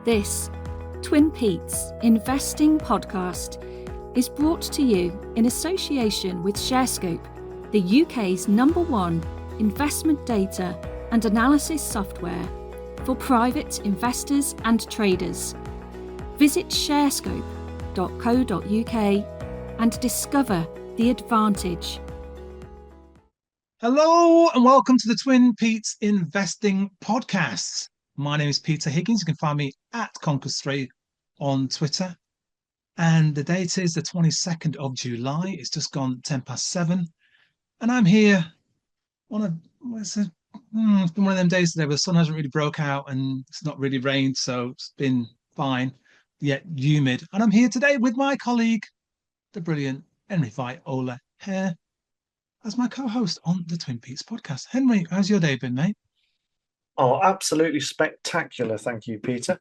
This TwinPetesInvesting podcast is brought to you in association with ShareScope, the UK's #1 investment data and analysis software for private investors and traders. Visit sharescope.co.uk and discover the advantage. Hello and welcome to the Twin Petes Investing Podcast. My name is Peter Higgins. You can find me at Conquest3 on Twitter. And the date is the 22nd of July. It's just gone 7:10. And I'm here on it's been one of them days today where the sun hasn't really broke out and it's not really rained, so it's been fine, yet humid. And I'm here today with my colleague, the brilliant Henry Viola here, as my co-host on the Twin Petes podcast. Henry, how's your day been, mate? Oh, absolutely spectacular. Thank you, Peter.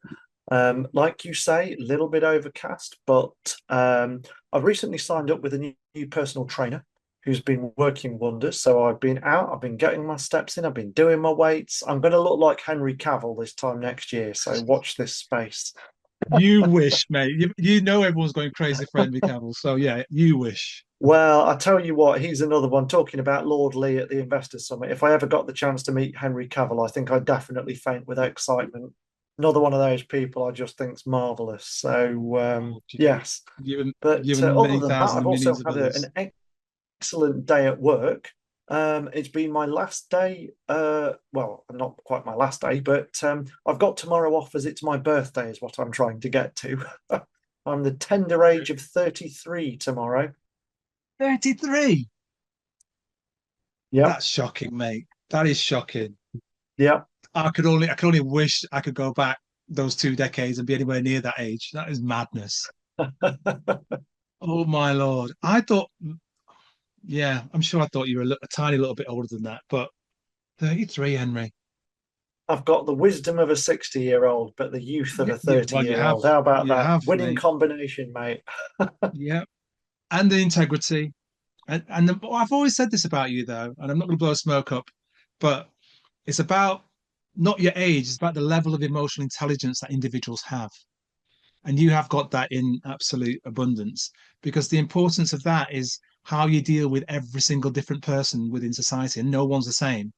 Like you say, a little bit overcast, but I've recently signed up with a new personal trainer who's been working wonders. So I've been out, I've been getting my steps in, I've been doing my weights. I'm going to look like Henry Cavill this time next year. So watch this space. You wish, mate. You know everyone's going crazy for Henry Cavill. So yeah, you wish. Well, I tell you what, he's another one talking about Lord Lee at the Investors Summit. If I ever got the chance to meet Henry Cavill, I think I'd definitely faint with excitement. Another one of those people I just think's marvellous. So, yes. But other than that, I've also had an excellent day at work. It's been my last day. Well, not quite my last day, but I've got tomorrow off as it's my birthday is what I'm trying to get to. I'm the tender age of 33 tomorrow. 33? Yeah. That's shocking, mate. That is shocking. Yeah. I could only wish I could go back those 2 decades and be anywhere near that age. That is madness. Oh my Lord. I'm sure I thought you were a tiny little bit older than that, but 33, Henry. I've got the wisdom of a 60-year-old, but the youth of a 30-year-old. How about that? Winning combination, mate. Yeah. And the integrity. And I've always said this about you, though, and I'm not going to blow smoke up, but it's about not your age, it's about the level of emotional intelligence that individuals have. And you have got that in absolute abundance, because the importance of that is how you deal with every single different person within society, and no one's the same.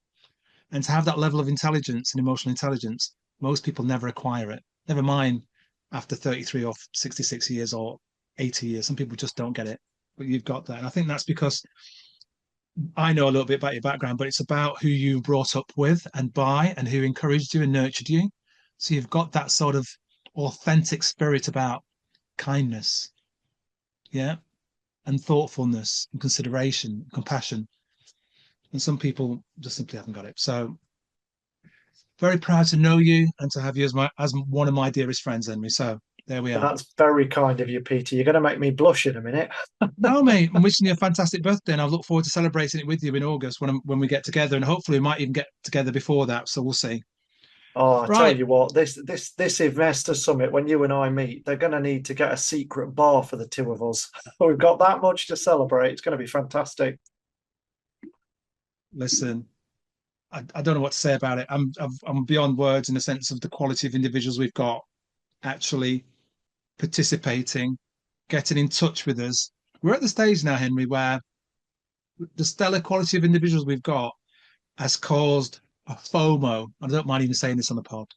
And to have that level of intelligence and emotional intelligence, most people never acquire it. Never mind after 33 or 66 years or 80 years. Some people just don't get it, but you've got that. And I think that's because I know a little bit about your background, but it's about who you were brought up with and by and who encouraged you and nurtured you. So you've got that sort of authentic spirit about kindness, yeah, and thoughtfulness and consideration, and compassion. And some people just simply haven't got it. So very proud to know you and to have you as one of my dearest friends, Henry. So there we are. That's very kind of you, Peter. You're going to make me blush in a minute. No, mate, I'm wishing you a fantastic birthday, and I look forward to celebrating it with you in August when we get together, and hopefully we might even get together before that. So we'll see. Oh, I tell you what, this investor summit, when you and I meet, they're going to need to get a secret bar for the two of us. We've got that much to celebrate. It's going to be fantastic. Listen, I don't know what to say about it. I'm beyond words in the sense of the quality of individuals we've got actually participating, getting in touch with us. We're at the stage now, Henry, where the stellar quality of individuals we've got has caused a FOMO, and I don't mind even saying this on the pod,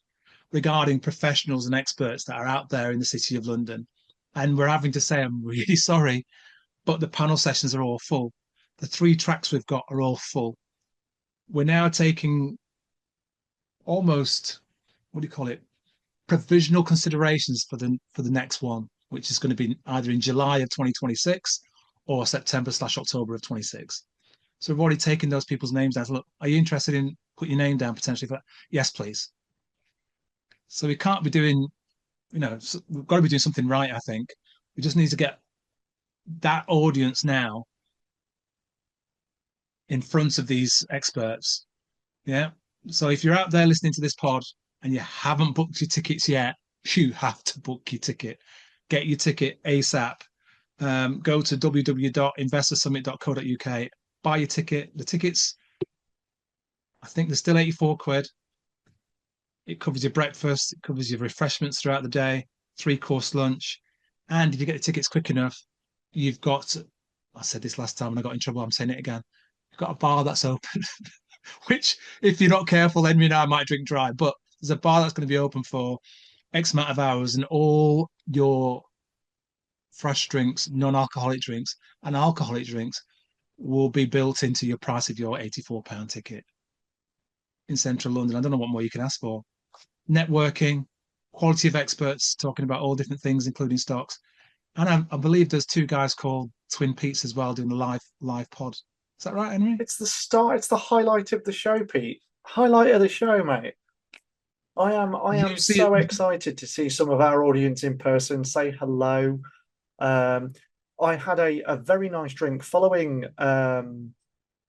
regarding professionals and experts that are out there in the City of London. And we're having to say, I'm really sorry, but the panel sessions are all full. The 3 tracks we've got are all full. We're now taking almost, what do you call it, provisional considerations for the next one, which is going to be either in July of 2026 or September/October of 26. So we've already taken those people's names down. Look, are you interested in put your name down potentially for that? Yes, please. So we can't be doing, we've got to be doing something right, I think. We just need to get that audience now in front of these experts. Yeah. So if you're out there listening to this pod and you haven't booked your tickets yet, you have to book your ticket. Get your ticket ASAP. Go to www.investorsummit.co.uk. Buy your ticket. The tickets, I think they're still 84 quid. It covers your breakfast, it covers your refreshments throughout the day, 3-course lunch. And if you get the tickets quick enough, you've got, I said this last time and I got in trouble, I'm saying it again. You've got a bar that's open, which if you're not careful, then I might drink dry. But there's a bar that's going to be open for X amount of hours, and all your fresh drinks, non-alcoholic drinks, and alcoholic drinks will be built into your price of your £84 ticket in central London. I don't know what more you can ask for. Networking, quality of experts talking about all different things, including stocks. And I believe there's 2 guys called TwinPetesInvesting as well doing the live pod. Is that right, Henry? It's the start. It's the highlight of the show, Pete. Highlight of the show, mate. I am so excited to see some of our audience in person. Say hello. I had a very nice drink following the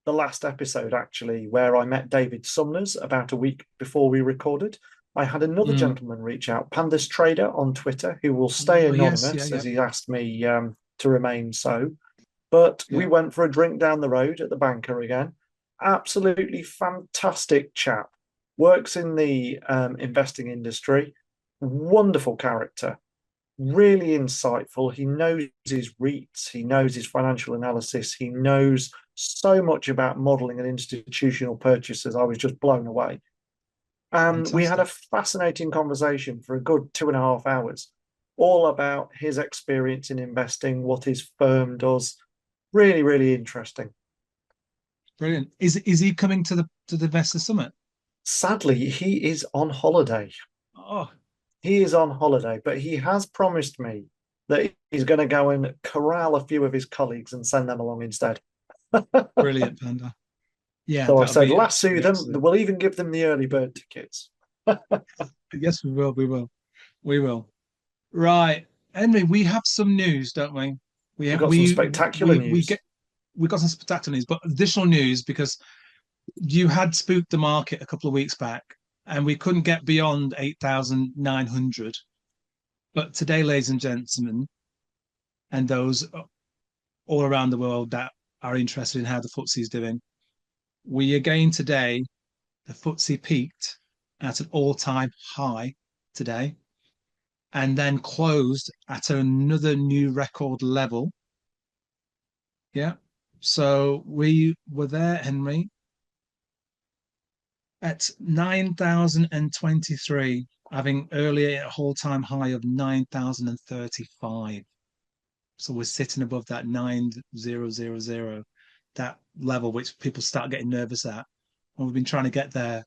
last episode, actually, where I met David Sumners about a week before we recorded. I had another gentleman reach out, Pandas Trader on Twitter, who will stay anonymous as he asked me to remain so. But we went for a drink down the road at the Banker again. Absolutely fantastic chap. Works in the investing industry. Wonderful character. Really insightful. He knows his REITs. He knows his financial analysis. He knows so much about modelling and institutional purchases. I was just blown away. And we had a fascinating conversation for a good 2.5 hours, all about his experience in investing, what his firm does. Really, really interesting. Brilliant. Is he coming to the Investor Summit? Sadly, he is on holiday. Oh, he is on holiday, but he has promised me that he's going to go and corral a few of his colleagues and send them along instead. Brilliant, Panda. Yeah. So I said, lasso them. We'll even give them the early bird tickets. Yes, we will. We will. Right, Henry. We have some news, don't we? We've got some spectacular news. We got some spectacular news, but additional news because you had spooked the market a couple of weeks back, and we couldn't get beyond 8,900. But today, ladies and gentlemen, and those all around the world that are interested in how the FTSE is doing, we again today, the FTSE peaked at an all-time high today, and then closed at another new record level. Yeah. So we were there, Henry, at 9,023, having earlier a all-time high of 9,035. So we're sitting above that 9,000, that level which people start getting nervous at. And we've been trying to get there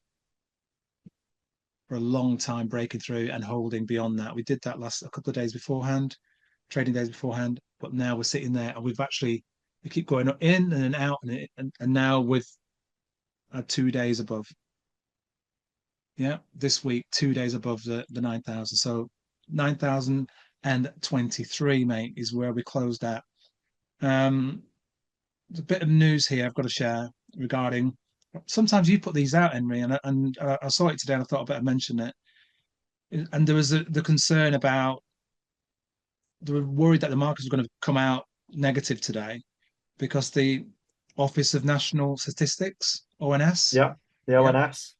for a long time, breaking through and holding beyond that. We did that a couple of days beforehand, trading days beforehand, but now we're sitting there and we keep going in and out, and now with 2 days above. Yeah, this week 2 days above the 9,000. So 9,023, mate, is where we closed at. There's a bit of news here I've got to share regarding. Sometimes you put these out, Henry, and I saw it today and I thought I better mention it. And there was the concern about, they were worried that the market was going to come out negative today because the Office of National Statistics, ONS. Yeah, the ONS.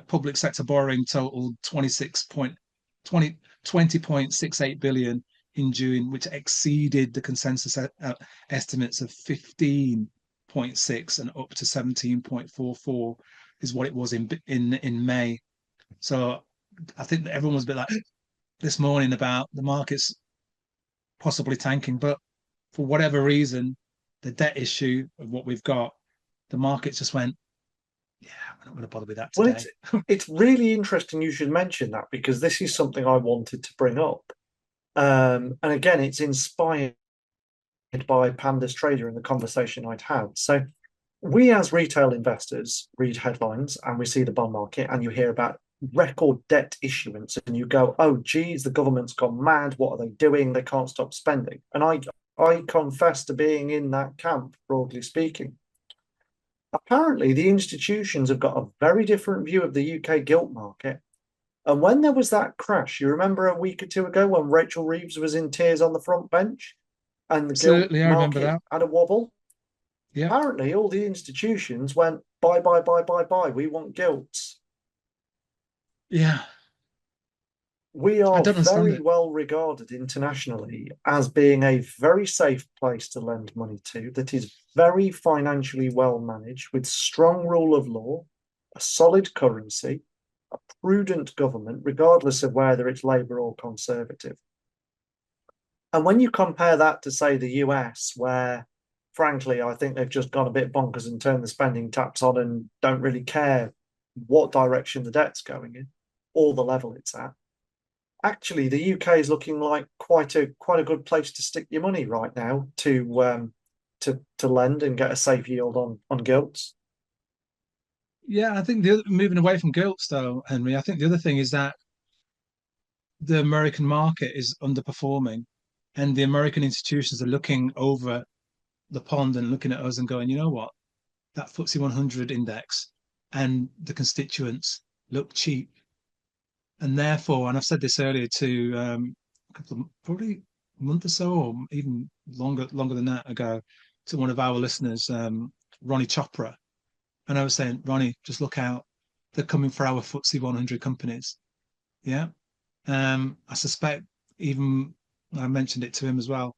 Public sector borrowing totaled 20.68 billion in June, which exceeded the consensus estimates of 15.6 and up to 17.44 is what it was in May. So I think that everyone was a bit like this morning about the markets possibly tanking, but for whatever reason, the debt issue of what we've got, the markets just went, yeah, we're not going to bother with that today. Well, it's really interesting you should mention that, because this is something I wanted to bring up. And again, it's inspired by Pandas Trader and the conversation I'd had. So we as retail investors read headlines and we see the bond market and you hear about record debt issuance and you go, oh, geez, the government's gone mad. What are they doing? They can't stop spending. And I confess to being in that camp, broadly speaking. Apparently, the institutions have got a very different view of the UK gilt market. And when there was that crash, you remember a week or two ago when Rachel Reeves was in tears on the front bench and the gilt market had a wobble? Yeah. Apparently, all the institutions went, buy, we want gilts. Yeah, We I are don't understand very it. well regarded internationally as being a very safe place to lend money to, that is very financially well managed, with strong rule of law, a solid currency, a prudent government, regardless of whether it's Labour or Conservative. And when you compare that to, say, the US, where, frankly, I think they've just gone a bit bonkers and turned the spending taps on and don't really care what direction the debt's going in or the level it's at. Actually, the UK is looking like quite a good place to stick your money right now to lend and get a safe yield on gilts. Yeah, I think moving away from gilts though, Henry, I think the other thing is that the American market is underperforming, and the American institutions are looking over the pond and looking at us and going, you know what, that FTSE 100 index and the constituents look cheap, and therefore, and I've said this earlier to a couple of probably a month or so, or even longer than that ago, to one of our listeners, Ronnie Chopra, and I was saying, Ronnie, just look out, they're coming for our FTSE 100 companies. Yeah. I suspect even I mentioned it to him as well.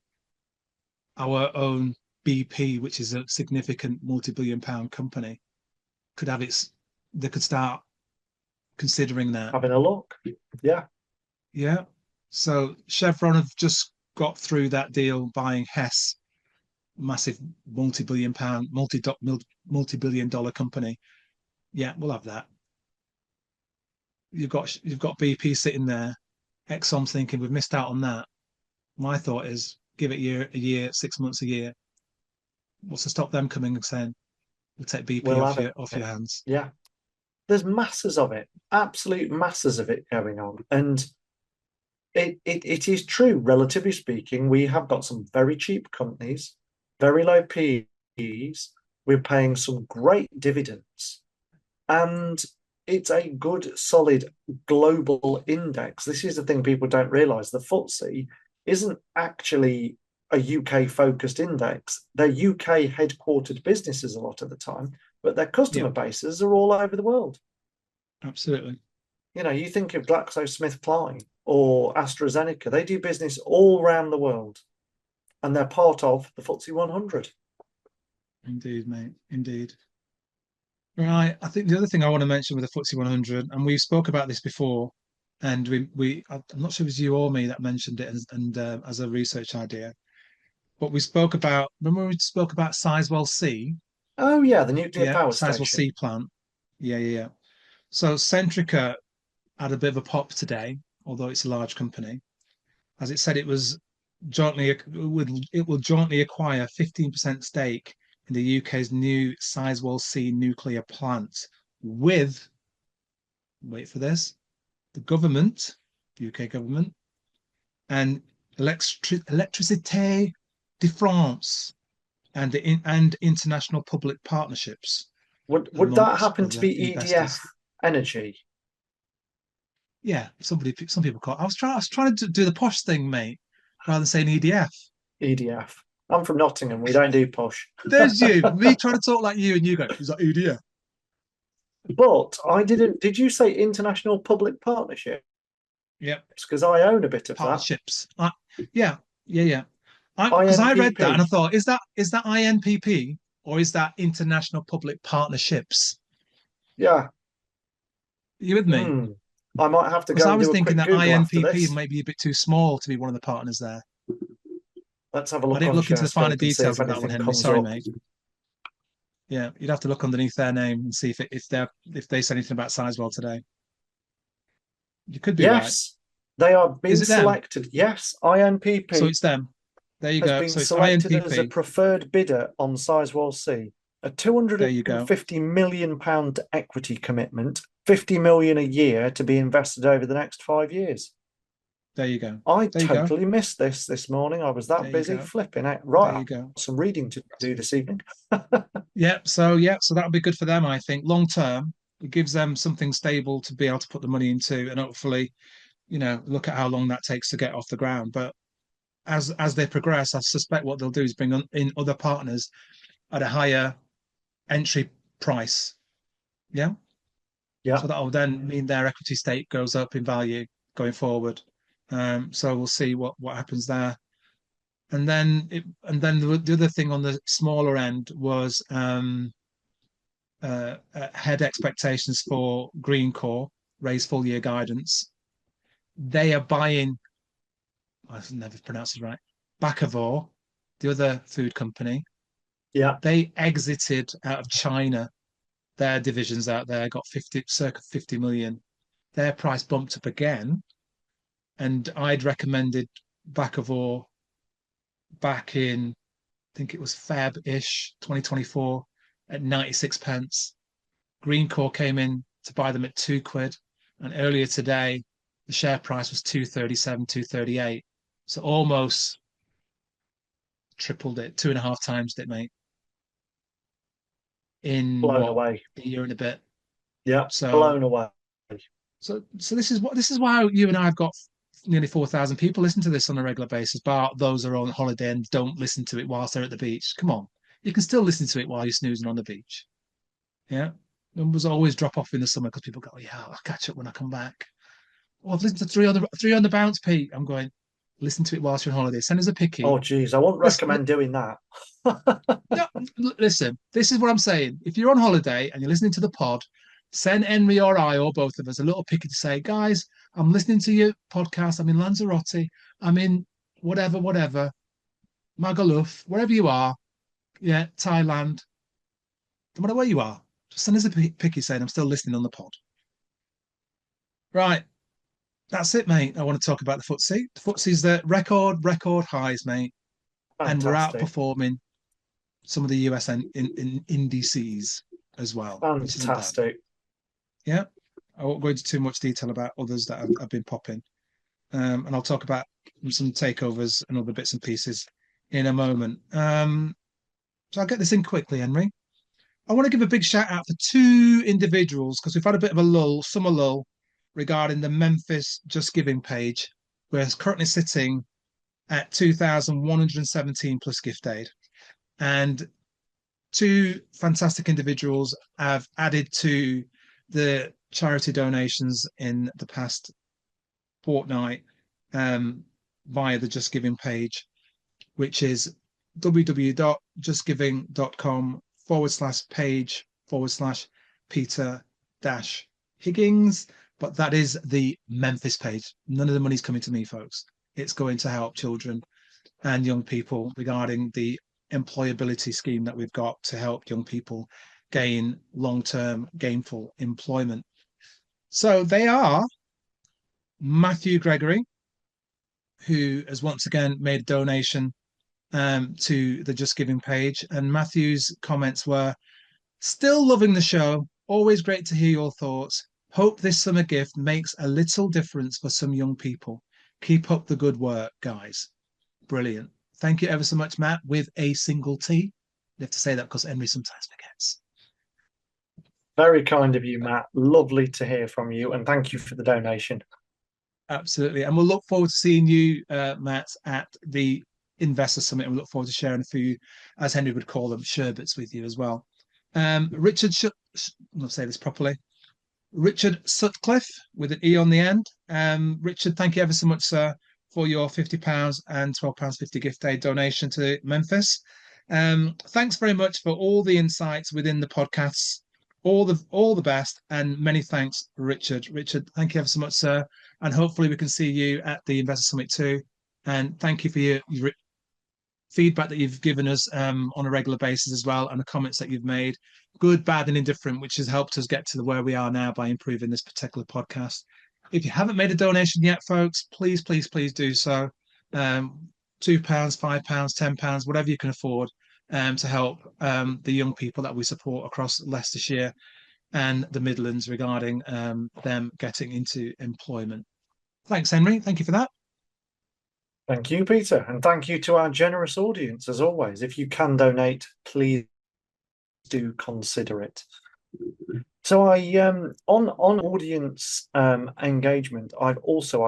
Our own BP, which is a significant multi-billion-pound company, could have its. They could start considering that. Having a look, yeah. Yeah. So Chevron have just got through that deal buying HESS, massive multi-billion-pound, multi-billion-dollar company. Yeah, we'll have that. You've got BP sitting there. EXXON's thinking we've missed out on that. My thought is give it a year, 6 months, a year. What's to stop them coming and saying we'll take BP We'll off have your hands? Yeah. There's masses of it, absolute masses of it going on. And it is true, relatively speaking, we have got some very cheap companies, very low PEs. We're paying some great dividends. And it's a good, solid global index. This is the thing people don't realize. The FTSE isn't actually a UK focused index. They're UK headquartered businesses a lot of the time, but their customer bases are all over the world. Absolutely. You know, you think of GlaxoSmithKline or AstraZeneca, they do business all around the world, and they're part of the FTSE 100. Indeed, mate. Indeed. Right. I think the other thing I want to mention with the FTSE 100, and we spoke about this before, and I'm not sure it was you or me that mentioned it and as a research idea, but we spoke about, remember we spoke about Sizewell C? Oh yeah, the nuclear Yeah, power Sizewell station. C plant. Yeah. So Centrica had a bit of a pop today, although it's a large company. As it said, it will jointly acquire 15% stake in the UK's new Sizewell C nuclear plant with, wait for this, the government, the UK government, and Électricité de France and international public partnerships Would that amongst happen to other be EDF investors. Energy? Yeah, some people call it. I was trying to do the posh thing, mate, rather than saying EDF. EDF. I'm from Nottingham. We don't do posh. There's you, me trying to talk like you, and you go, is that EDF? But I didn't. Did you say international public partnership? Yep, Because I own a bit of that. partnerships. Yeah. Because I read that and I INPP. thought, is that INPP or is that international public partnerships? Yeah. You with me? I might have to Because go I and was do a thinking quick that Google after INPP this. might be a bit too small to be one of the partners there. Let's have a I look didn't on look into the finer ShareScope and see details if with that one, anything Henry. comes Sorry, up. mate. Yeah, you'd have to look underneath their name and see if they say anything about Sizewell today. You could be right. Yes, they are being Is it them? selected. Yes, INPP So it's them. There you has go. been So it's selected as a INPP. preferred bidder on Sizewell C. A There you go. £250 million equity commitment, 50 million a year to be invested over the next 5 years. There you go. I There you go. totally missed this morning. I was that There you busy go. flipping out. There Right, you go. some reading to do this evening. So that'll be good for them, I think. Long term, it gives them something stable to be able to put the money into, and hopefully, look at how long that takes to get off the ground. But as they progress, I suspect what they'll do is bring in other partners at a higher entry price. Yeah. Yeah. So that will then mean their equity stake goes up in value going forward. So we'll see what happens there. And then the other thing on the smaller end was head expectations for Greencore, raise full year guidance. They are buying, I never pronounced it right, Bakkavor, the other food company. Yeah. They exited out of China. Their divisions out there got circa 50 million. Their price bumped up again. And I'd recommended Bakkavor back in, I think it was Feb-ish 2024 at 96 pence. Greencore came in to buy them at £2. And earlier today, the share price was 237, 238. So almost tripled it, 2.5 times it, mate. In Blown away. A year and a bit. Yeah. So blown away. So this is why you and I have got nearly 4,000 people listen to this on a regular basis, bar those who are on holiday and don't listen to it whilst they're at the beach. Come on. You can still listen to it while you're snoozing on the beach. Yeah. Numbers always drop off in the summer because people go, oh, yeah, I'll catch up when I come back. Oh, I've listened to three on the bounce, Pete. I'm going, listen to it whilst you're on holiday. Send us a picky. Oh, geez, I wouldn't recommend doing that. No, listen, this is what I'm saying. If you're on holiday and you're listening to the pod, send Henry or I or both of us a little picky to say, guys, I'm listening to your podcast. I'm in Lanzarote. I'm in whatever, Magaluf, wherever you are. Yeah, Thailand. No matter where you are, just send us a picky saying I'm still listening on the pod. Right. That's it, mate. I want to talk about the FTSE. The FTSE's the record highs, mate. Fantastic. And we're outperforming some of the US in indices as well. Fantastic. Yeah. I won't go into too much detail about others that have been popping. And I'll talk about some takeovers and other bits and pieces in a moment. So I'll get this in quickly, Henry. I want to give a big shout out for two individuals because we've had a bit of a summer lull regarding the Memphis Just Giving page. We're currently sitting at 2,117 plus gift aid. And two fantastic individuals have added to the charity donations in the past fortnight via the Just Giving page, which is www.justgiving.com/page/Peter-Higgins. But that is the Memphis page. None of the money's coming to me, folks. It's going to help children and young people regarding the employability scheme that we've got to help young people gain long-term gainful employment. So they are Matthew Gregory, who has once again made a donation to the Just Giving page. And Matthew's comments were, still loving the show. Always great to hear your thoughts. Hope this summer gift makes a little difference for some young people. Keep up the good work, guys. Brilliant. Thank you ever so much, Matt, with a single T. You have to say that because Henry sometimes forgets. Very kind of you, Matt. Lovely to hear from you. And thank you for the donation. Absolutely. And we'll look forward to seeing you, Matt, at the Investor Summit. And we'll look forward to sharing a few, as Henry would call them, sherbets with you as well. Richard, I'll say this properly. Richard Sutcliffe with an E on the end. Richard, thank you ever so much, sir, for your £50 and £12.50 gift aid donation to Memphis. Thanks very much for all the insights within the podcasts. All the best, and many thanks, Richard. Richard, thank you ever so much, sir. And hopefully we can see you at the Investor Summit too. And thank you for your feedback that you've given us on a regular basis as well, and the comments that you've made, good, bad, and indifferent, which has helped us get to where we are now by improving this particular podcast. If you haven't made a donation yet, folks, please do so. £2, £5, £10, whatever you can afford to help the young people that we support across Leicestershire and the Midlands regarding them getting into employment. Thanks, Henry. Thank you for that. Thank you, Peter. And thank you to our generous audience, as always. If you can donate, please do consider it. So on audience engagement, I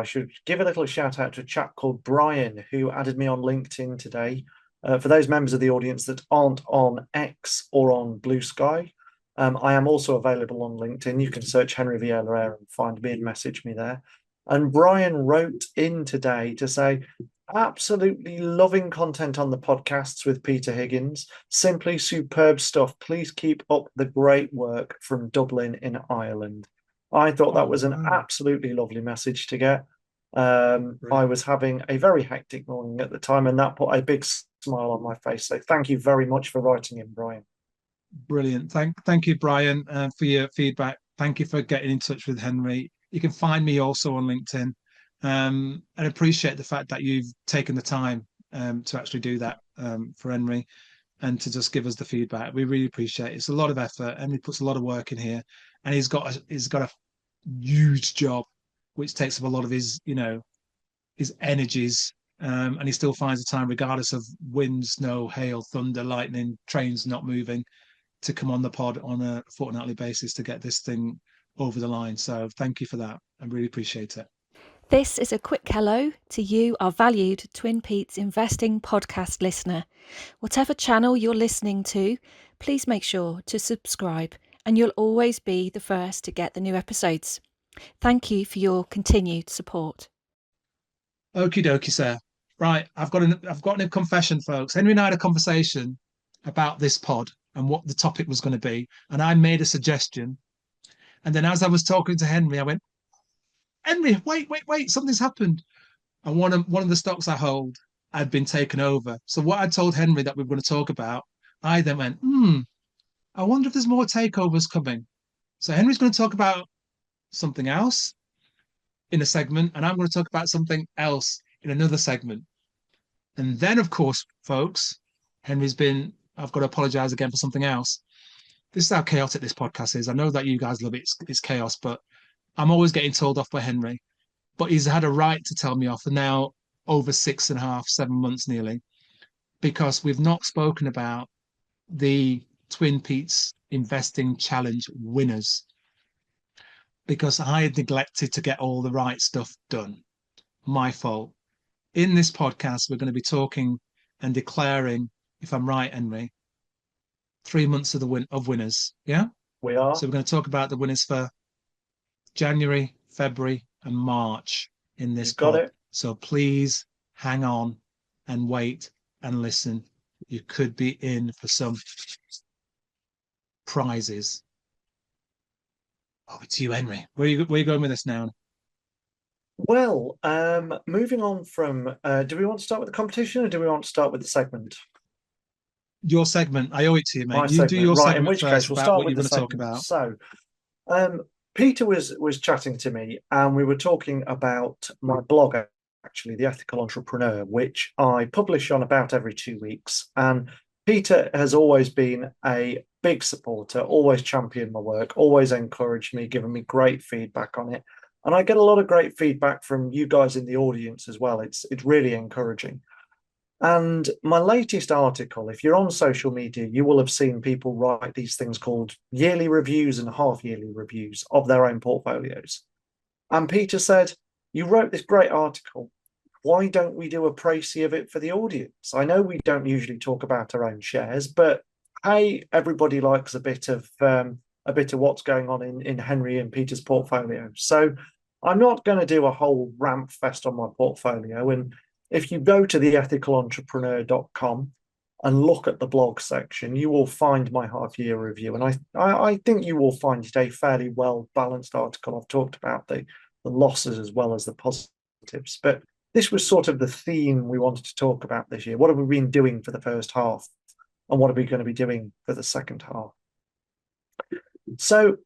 should give a little shout out to a chap called Brian, who added me on LinkedIn today. For those members of the audience that aren't on X or on Blue Sky, I am also available on LinkedIn. You can search Henry Vieira and find me and message me there. And Brian wrote in today to say, absolutely loving content on the podcasts with Peter Higgins. Simply superb stuff. Please keep up the great work from Dublin in Ireland. I thought that was an absolutely lovely message to get. I was having a very hectic morning at the time, and that put a big smile on my face. So thank you very much for writing in, Brian. Brilliant. Thank you, Brian, for your feedback. Thank you for getting in touch with Henry. You can find me also on LinkedIn. And appreciate the fact that you've taken the time to actually do that for Henry and to just give us the feedback. We really appreciate it. It's a lot of effort. Henry puts a lot of work in here, and he's got a huge job, which takes up a lot of his, his energies. And he still finds the time, regardless of wind, snow, hail, thunder, lightning, trains not moving, to come on the pod on a fortnightly basis to get this thing over the line. So thank you for that. I really appreciate it. This is a quick hello to you, our valued Twin Petes Investing podcast listener. Whatever channel you're listening to, please make sure to subscribe and you'll always be the first to get the new episodes. Thank you for your continued support. Okie dokie, sir. Right, I've got a confession, folks. Henry and I had a conversation about this pod and what the topic was going to be, and I made a suggestion. And then as I was talking to Henry, I went, Henry, wait, something's happened. And one of the stocks I hold had been taken over. So what I told Henry that we were going to talk about, I then went, I wonder if there's more takeovers coming. So Henry's going to talk about something else in a segment, and I'm going to talk about something else in another segment. And then, of course, folks, I've got to apologize again for something else. This is how chaotic this podcast is. I know that you guys love it. It's chaos, but I'm always getting told off by Henry. But he's had a right to tell me off for now over 6.5, 7 months nearly, because we've not spoken about the Twin Petes Investing Challenge winners, because I had neglected to get all the right stuff done. My fault. In this podcast, we're going to be talking and declaring, if I'm right, Henry, 3 months of winners. Yeah? We are. So we're going to talk about the winners for January, February, and March in this pod. Got it. So please hang on and wait and listen. You could be in for some prizes. Over to you, Henry. Where are you going with this now? Well, moving on from, do we want to start with the competition or do we want to start with the segment? Your segment. I owe it to you, mate. My You segment. do your right, segment in which first case we'll about start what with you're the going to segment. talk So, about. Peter was chatting to me and we were talking about my blog, actually, The Ethical Entrepreneur, which I publish on about every 2 weeks. And Peter has always been a big supporter, always championed my work, always encouraged me, given me great feedback on it. And I get a lot of great feedback from you guys in the audience as well. It's really encouraging. And my latest article, if you're on social media, you will have seen people write these things called yearly reviews and half-yearly reviews of their own portfolios. And Peter said, you wrote this great article. Why don't we do a précis of it for the audience? I know we don't usually talk about our own shares, but hey, everybody likes a bit of what's going on in Henry and Peter's portfolio. So I'm not going to do a whole rant fest on my portfolio. And if you go to theethicalentrepreneur.com and look at the blog section, you will find my half-year review. And I think you will find it a fairly well-balanced article. I've talked about the losses as well as the positives. But this was sort of the theme we wanted to talk about this year. What have we been doing for the first half? And what are we going to be doing for the second half? So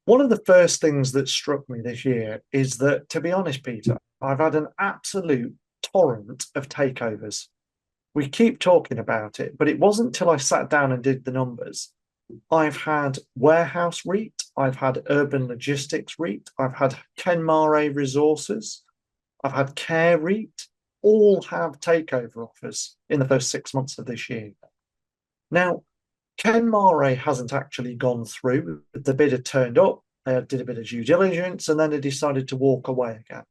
one of the first things that struck me this year is that, to be honest, Peter, I've had an absolute torrent of takeovers. We keep talking about it, but it wasn't till I sat down and did the numbers. I've had Warehouse REIT, I've had Urban Logistics REIT, I've had Mkango Resources, I've had Care REIT, all have takeover offers in the first 6 months of this year. Now, Mkango hasn't actually gone through. The bidder turned up, they did a bit of due diligence, and then they decided to walk away again.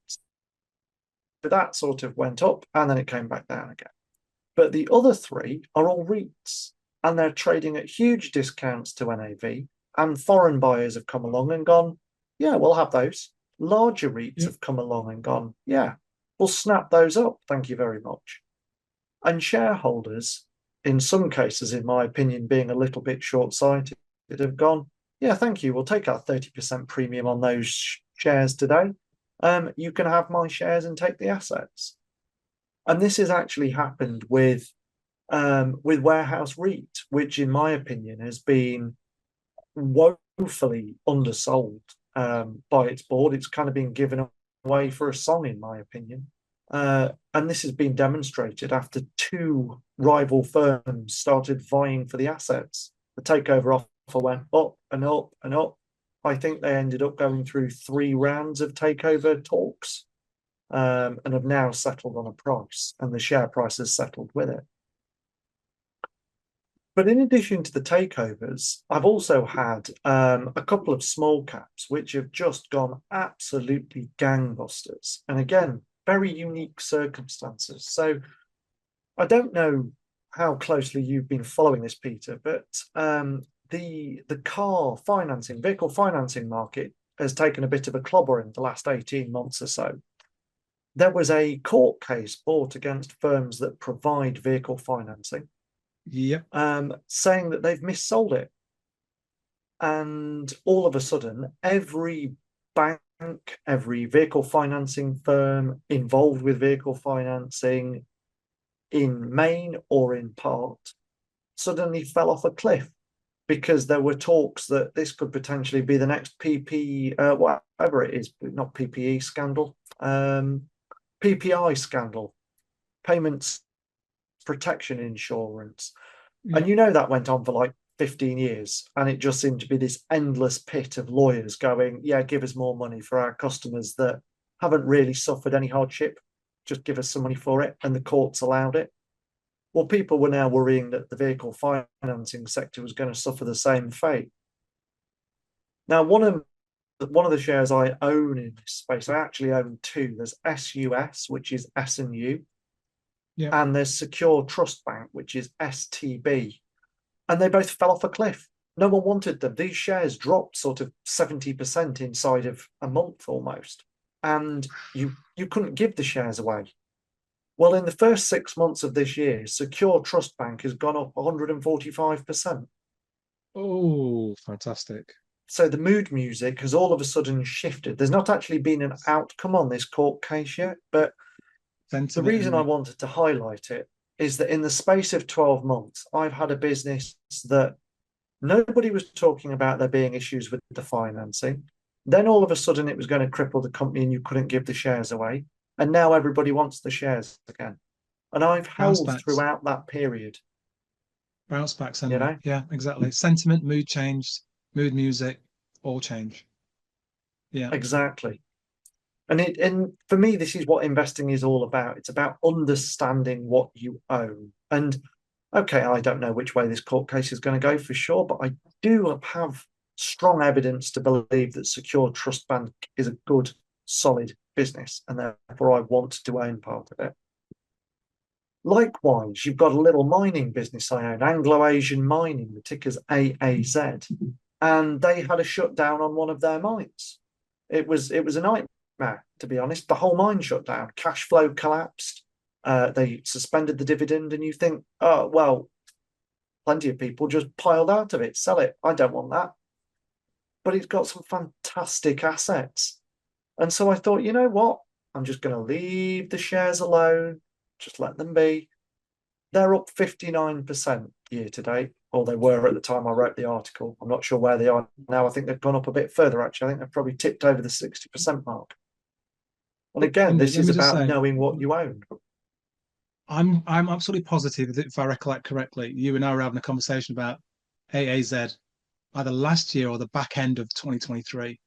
But that sort of went up, and then it came back down again. But the other three are all REITs, and they're trading at huge discounts to NAV, And foreign buyers have come along and gone, yeah, we'll have those. Larger REITs have come along and gone, yeah, we'll snap those up. Thank you very much. And shareholders, in some cases, in my opinion, being a little bit short-sighted, have gone, yeah, thank you. We'll take our 30% premium on those shares today. You can have my shares and take the assets. And this has actually happened with Warehouse REIT, which, in my opinion, has been woefully undersold by its board. It's kind of been given away for a song, in my opinion. And this has been demonstrated after two rival firms started vying for the assets. The takeover offer went up and up and up. I think they ended up going through 3 rounds of takeover talks and have now settled on a price, and the share price has settled with it. But in addition to the takeovers, I've also had a couple of small caps which have just gone absolutely gangbusters. And again, very unique circumstances. So I don't know how closely you've been following this, Peter, but the car financing, vehicle financing market has taken a bit of a clobber in the last 18 months or so. There was a court case brought against firms that provide vehicle financing. Yep. Saying that they've missold it. And all of a sudden, every bank, every vehicle financing firm involved with vehicle financing in main or in part suddenly fell off a cliff because there were talks that this could potentially be the next whatever it is, not PPE scandal, PPI scandal, payments protection insurance. And you know that went on for like 15 years, and it just seemed to be this endless pit of lawyers going, yeah, give us more money for our customers that haven't really suffered any hardship, just give us some money for it, and the courts allowed it. Well, people were now worrying that the vehicle financing sector was going to suffer the same fate. Now, one of the shares I own in this space, I actually own 2. There's SUS, which is S&U, and there's Secure Trust Bank, which is STB. And they both fell off a cliff. No one wanted them. These shares dropped sort of 70% inside of a month almost. And you couldn't give the shares away. Well, in the first 6 months of this year, Secure Trust Bank has gone up 145%. Oh, fantastic. So the mood music has all of a sudden shifted. There's not actually been an outcome on this court case yet, but the reason I wanted to highlight it is that in the space of 12 months, I've had a business that nobody was talking about there being issues with the financing. Then all of a sudden it was going to cripple the company and you couldn't give the shares away. And now everybody wants the shares again. And I've held throughout that period. Bounce backs, you know? Yeah, exactly. Sentiment, mood changed, mood music, all change. Yeah. Exactly. And for me, this is what investing is all about. It's about understanding what you own. And okay, I don't know which way this court case is going to go for sure, but I do have strong evidence to believe that Secure Trust Bank is a good, solid business, and therefore I want to own part of it. Likewise, you've got a little mining business I own, Anglo Asian Mining, the ticker's AAZ, and they had a shutdown on one of their mines. It was a nightmare. To be honest, the whole mine shut down, cash flow collapsed, they suspended the dividend, and you think, oh, well, plenty of people just piled out of it, sell it. I don't want that. But it's got some fantastic assets. And so I thought, you know what? I'm just going to leave the shares alone, just let them be. They're up 59% year to date, or they were at the time I wrote the article. I'm not sure where they are now. I think they've gone up a bit further, actually. I think they've probably tipped over the 60% mark. And again, this is about knowing what you own. I'm absolutely positive that if I recollect correctly, you and I were having a conversation about AAZ either last year or the back end of 2023.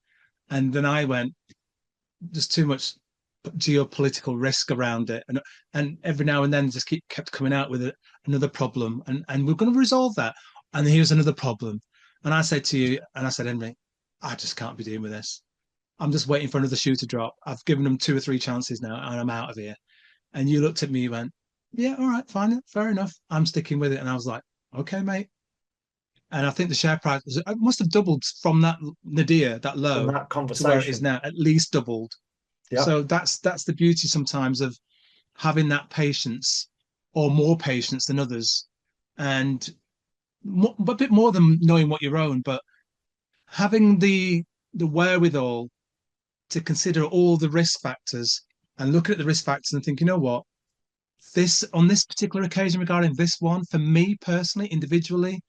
And then I went, there's too much geopolitical risk around it. And every now and then just kept coming out with another problem. And we're going to resolve that. And here's another problem. And I said to you, and I said, Henry, I just can't be dealing with this. I'm just waiting for another shoe to drop. I've given them 2 or 3 chances now, and I'm out of here. And you looked at me, you went, yeah, all right, fine, fair enough. I'm sticking with it. And I was like, okay, mate. And I think the share price it must have doubled from that nadir, that From low, that to where it is conversation. now, at least doubled. Yeah. So that's the beauty sometimes of having that patience, or more patience than others, and a bit more than knowing what you own, but having the wherewithal to consider all the risk factors and looking at the risk factors and think, you know what, this on this particular occasion regarding this one, for me personally, individually,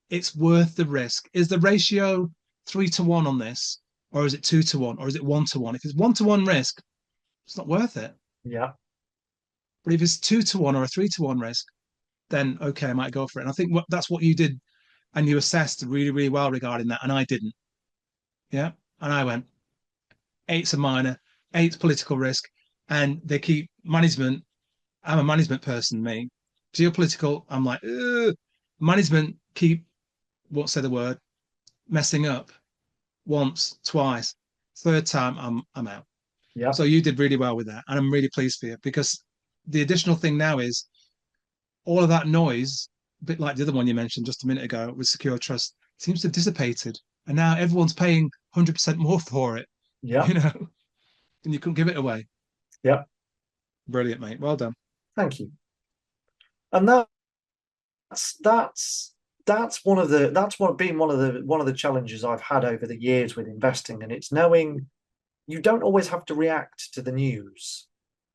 it's worth the risk. Is the ratio 3-1 on this, or is it 2-1, or is it 1-1? If it's 1-1 risk, it's not worth it. Yeah. But if it's 2-1 or a 3-1 risk, then okay, I might go for it. And I think that's what you did, and you assessed really, really well regarding that, and I didn't. Yeah, and I went, eight's a minor, eight's political risk, and they keep management. I'm a management person, me. Geopolitical, I'm like, ugh. Management keep, won't say the word, messing up once, twice, third time, I'm out. Yeah. So you did really well with that, and I'm really pleased for you, because the additional thing now is all of that noise, a bit like the other one you mentioned just a minute ago with Secure Trust, seems to have dissipated, and now everyone's paying 100% more for it. Yeah. You know, and you couldn't give it away. Yeah. Brilliant, mate. Well done. Thank you. And that's one of the challenges I've had over the years with investing, and it's knowing you don't always have to react to the news.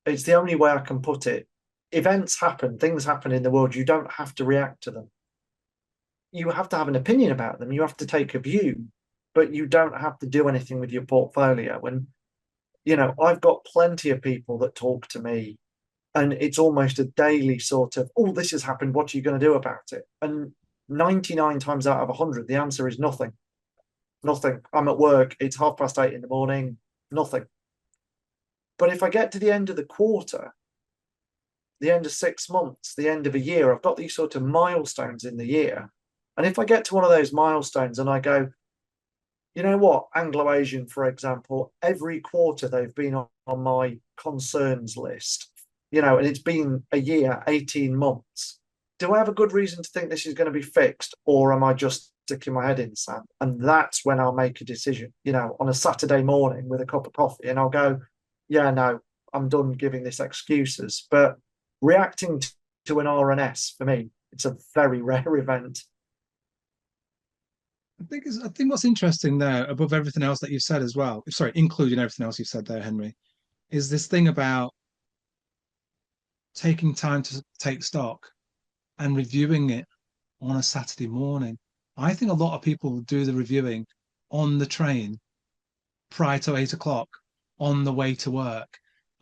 It's the only way I can put it. Events happen, things happen in the world. You don't have to react to them. You have to have an opinion about them. You have to take a view, but you don't have to do anything with your portfolio. And, I've got plenty of people that talk to me, and it's almost a daily sort of, oh, this has happened. What are you going to do about it? And 99 times out of 100, the answer is nothing. Nothing. I'm at work. It's 8:30 in the morning. Nothing. But if I get to the end of the quarter, the end of 6 months, the end of a year, I've got these sort of milestones in the year. And if I get to one of those milestones and I go, you know what, Anglo-Asian, for example, every quarter they've been on my concerns list, and it's been a year, 18 months. Do I have a good reason to think this is going to be fixed, or am I just sticking my head in the sand? And that's when I'll make a decision, on a Saturday morning with a cup of coffee, and I'll go, yeah, no, I'm done giving this excuses. But reacting to an R&S, for me, it's a very rare event. I think what's interesting there, above everything else that you've said as well, sorry, including everything else you've said there, Henry, is this thing about taking time to take stock and reviewing it on a Saturday morning. I think a lot of people do the reviewing on the train prior to 8 o'clock on the way to work.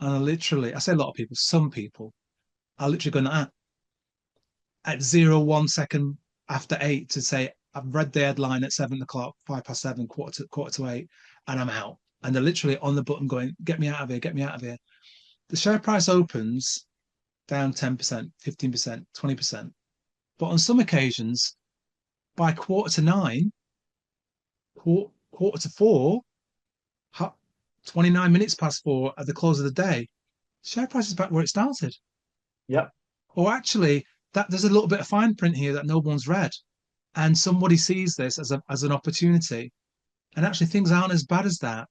And I say a lot of people, some people are literally going at 0.1 second after 8 to say, I've read the headline at 7 o'clock, 7:05, quarter to 8, and I'm out. And they're literally on the button going, get me out of here, get me out of here. The share price opens down 10%, 15%, 20%. But on some occasions, by 8:45, quarter to 4, 29 minutes past 4 at the close of the day, share price is back where it started. Yep. Or actually, there's a little bit of fine print here that no one's read. And somebody sees this as an opportunity. And actually, things aren't as bad as that.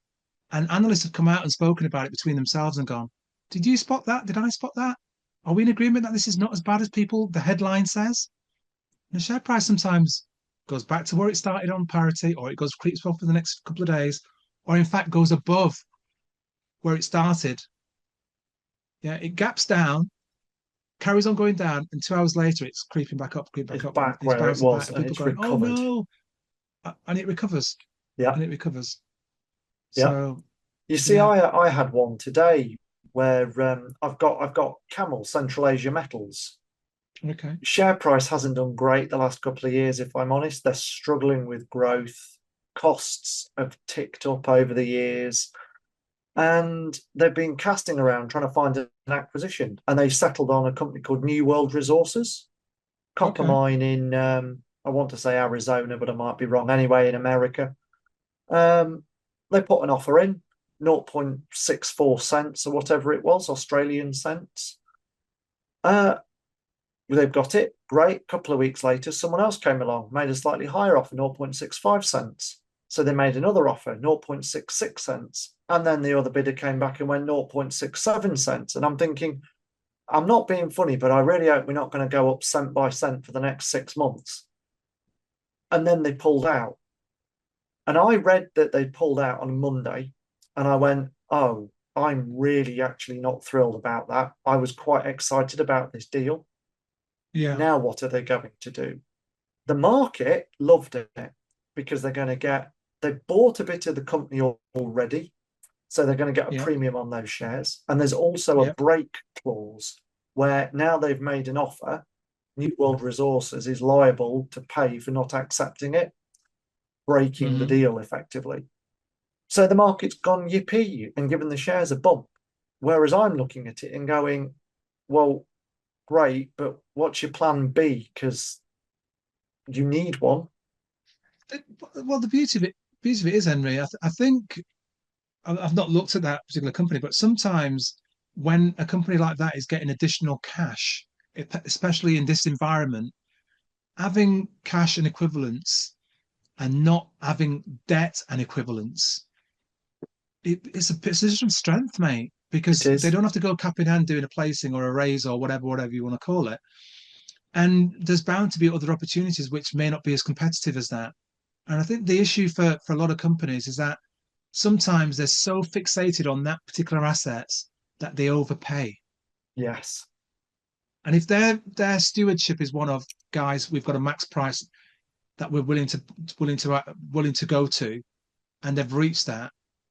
And analysts have come out and spoken about it between themselves and gone, did you spot that? Did I spot that? Are we in agreement that this is not as bad as the headline says? And the share price sometimes goes back to where it started on parity, or it creeps off for the next couple of days, or in fact goes above where it started. Yeah, it gaps down, carries on going down, and 2 hours later it's creeping back up, It's back where it was, and it's recovered. Oh no, and it recovers. Yeah, and it recovers. Yeah. So you see, I had one today where I've got CAML, Central Asia Metals. Okay. Share price hasn't done great the last couple of years, if I'm honest. They're struggling with growth. Costs have ticked up over the years. And they've been casting around trying to find an acquisition. And they settled on a company called New World Resources. Copper mine in, I want to say Arizona, but I might be wrong. Anyway, in America. They put an offer in, 0.64 cents or whatever it was, Australian cents. they've got it, great. A couple of weeks later, someone else came along, made a slightly higher offer, 0.65 cents. So they made another offer, 0.66 cents. And then the other bidder came back and went 0.67 cents. And I'm thinking, I'm not being funny, but I really hope we're not going to go up cent by cent for the next 6 months. And then they pulled out. And I read that they pulled out on Monday, and I went, oh, I'm really actually not thrilled about that. I was quite excited about this deal. Yeah. Now, what are they going to do? The market loved it because they're going to get, they bought a bit of the company already. So they're going to get a premium on those shares. And there's also a break clause where now they've made an offer, New World Resources is liable to pay for not accepting it, breaking the deal effectively. So the market's gone yippee and given the shares a bump. Whereas I'm looking at it and going, well, great, but what's your plan B? Because you need one. Well, the beauty of it is, Henry, I think I've not looked at that particular company, but sometimes when a company like that is getting additional cash, especially in this environment, having cash and equivalents and not having debt and equivalents, it's a position of strength, mate, because they don't have to go cap in hand doing a placing or a raise or whatever you want to call it. And there's bound to be other opportunities which may not be as competitive as that. And I think the issue for a lot of companies is that sometimes they're so fixated on that particular assets that they overpay. Yes. And if their stewardship is one of, guys, we've got a max price that we're willing to go to, and they've reached that,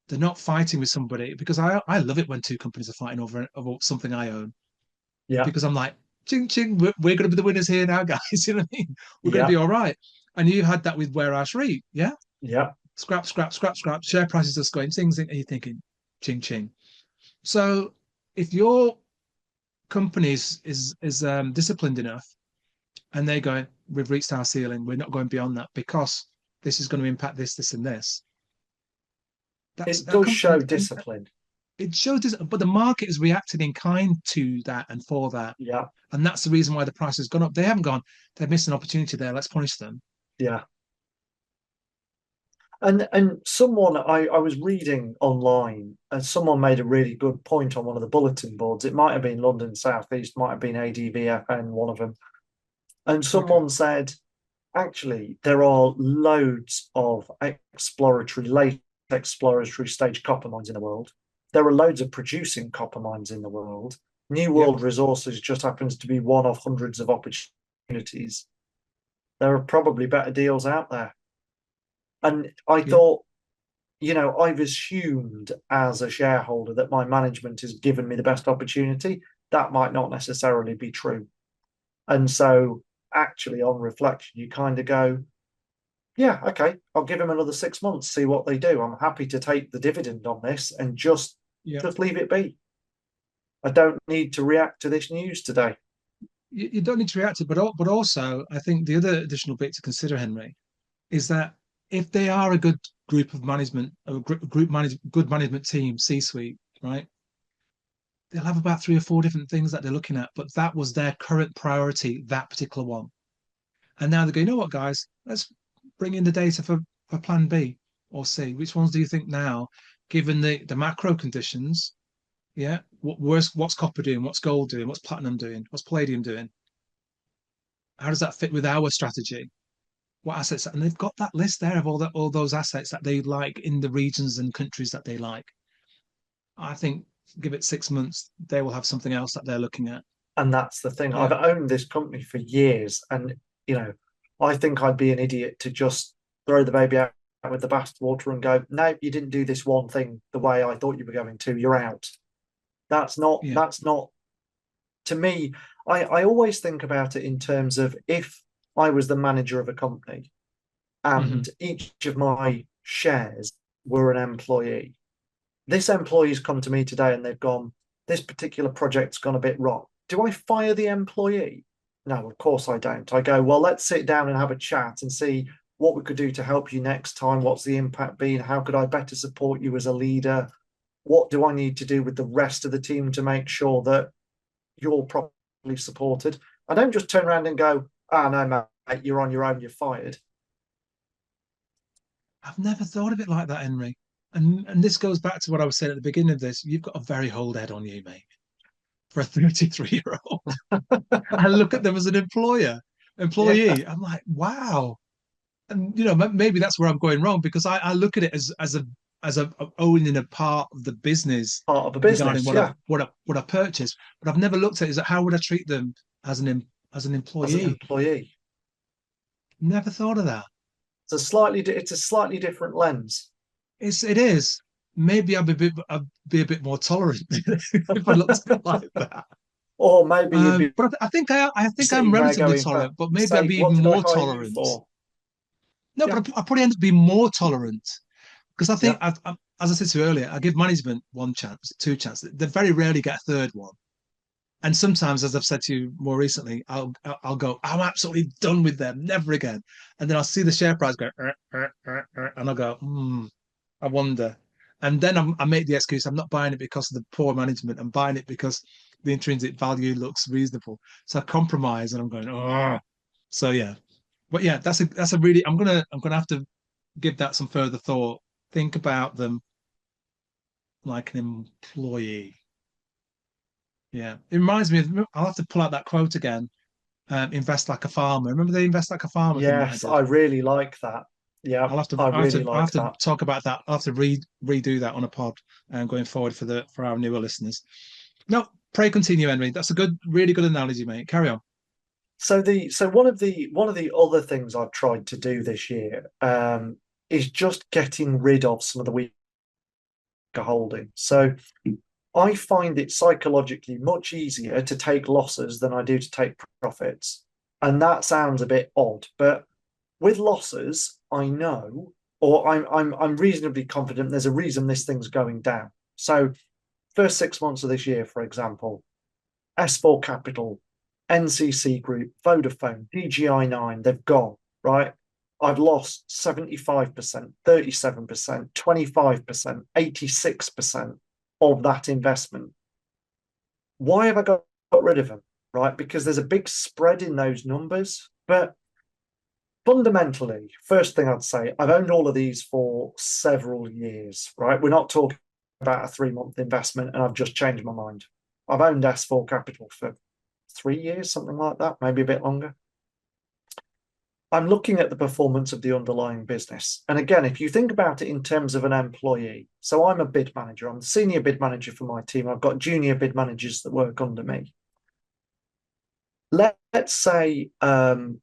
they're not fighting with somebody, because I love it when two companies are fighting over something I own. Yeah. Because I'm like, ching ching, we're going to be the winners here now, guys. You know what I mean? We're going to be all right. And you had that with Warehouse REIT, yeah? Yeah. Scrap. Share prices just going zing zing, and you're thinking, ching ching. So if your company is disciplined enough, and they go, we've reached our ceiling, we're not going beyond that because this is going to impact this, and this. It does show discipline. It shows this, but the market has reacted in kind to that and for that. Yeah. And that's the reason why the price has gone up. They haven't gone, they've missed an opportunity there, let's punish them. Yeah. And someone I was reading online, and someone made a really good point on one of the bulletin boards. It might have been London South East, might have been ADVFN, one of them. And someone said, actually, there are loads of late exploratory stage copper mines in the world. There are loads of producing copper mines in the world. New World Resources just happens to be one of hundreds of opportunities. There are probably better deals out there. And I thought, I've assumed as a shareholder that my management has given me the best opportunity. That might not necessarily be true. And so actually, on reflection, you kind of go, yeah, okay, I'll give them another 6 months, see what they do. I'm happy to take the dividend on this and just leave it be. I don't need to react to this news today. You don't need to react to it, but also, I think the other additional bit to consider, Henry, is that if they are a good group of management, good management team, C-suite, right? They'll have about 3 or 4 different things that they're looking at, but that was their current priority, that particular one. And now they go, you know what, guys, let's bring in the data for plan B or C. Which ones do you think now, given the macro conditions? Yeah, what's copper doing? What's gold doing? What's platinum doing? What's palladium doing? How does that fit with our strategy? What assets? And they've got that list there of all those assets that they like in the regions and countries that they like. I think give it 6 months, they will have something else that they're looking at. And that's the thing. I've owned this company for years, and I think I'd be an idiot to just throw the baby out with the bathwater and go, no, you didn't do this one thing the way I thought you were going to. You're out. That's not. To me, I always think about it in terms of if I was the manager of a company and each of my shares were an employee. This employee's come to me today and they've gone, this particular project's gone a bit wrong. Do I fire the employee? No, of course I don't. I go, well, let's sit down and have a chat and see what we could do to help you next time. What's the impact been? How could I better support you as a leader? What do I need to do with the rest of the team to make sure that you're properly supported? I don't just turn around and go, "Ah, no, mate, you're on your own, you're fired." I've never thought of it like that, Henry. And this goes back to what I was saying at the beginning of this. You've got a very old head on you, mate, for a 33-year-old. I look at them as an employee. Yeah, I'm like, wow. And maybe that's where I'm going wrong, because I look at it as a owning a part of the business part of a regarding business. Yeah, what I purchase. But I've never looked at it as how would I treat them as an as an employee. employee, Never thought of that. it's a slightly different lens. It is. Maybe I'd be a bit more tolerant if I looked at it like that. Or maybe you'd be But I think I'm sitting there relatively going, "For tolerant, but maybe I'd sake, be what even did I more hire you tolerant. for?" No, Yeah, but I probably end up being more tolerant, because I think, yeah, as I said to you earlier, I give management one chance, two chances. They very rarely get a third one. And sometimes, as I've said to you more recently, I'll go, I'm absolutely done with them, never again. And then I'll see the share price go, and I'll go, I wonder. And then I make the excuse, I'm not buying it because of the poor management. I'm buying it because the intrinsic value looks reasonable. So I compromise, and I'm going, oh. So yeah, but yeah, that's a really, I'm gonna have to give that some further thought. Think about them like an employee. Yeah, it reminds me of. I'll have to pull out that quote again. Invest like a farmer. Remember the invest like a farmer thing that I yes, did. I really like that. Yeah, I'll have to. I I have really to. I have like to that. talk about that. I'll have to redo that on a pod going forward for our newer listeners. No, pray continue, Henry. That's a really good analogy, mate. Carry on. So one of the other things I've tried to do this year is just getting rid of some of the weaker holdings. So I find it psychologically much easier to take losses than I do to take profits. And that sounds a bit odd, but with losses, I know, or I'm reasonably confident there's a reason this thing's going down. So first 6 months of this year, for example, S4 Capital, NCC Group, Vodafone, DGI9, they've gone, right? I've lost 75%, 37%, 25%, 86% of that investment. Why have I got rid of them? Right? Because there's a big spread in those numbers. But fundamentally, first thing I'd say, I've owned all of these for several years, right? We're not talking about a 3-month investment and I've just changed my mind. I've owned S4 Capital for 3 years, something like that, maybe a bit longer. I'm looking at the performance of the underlying business. And again, if you think about it in terms of an employee, so I'm a bid manager, I'm the senior bid manager for my team. I've got junior bid managers that work under me. Let's say I've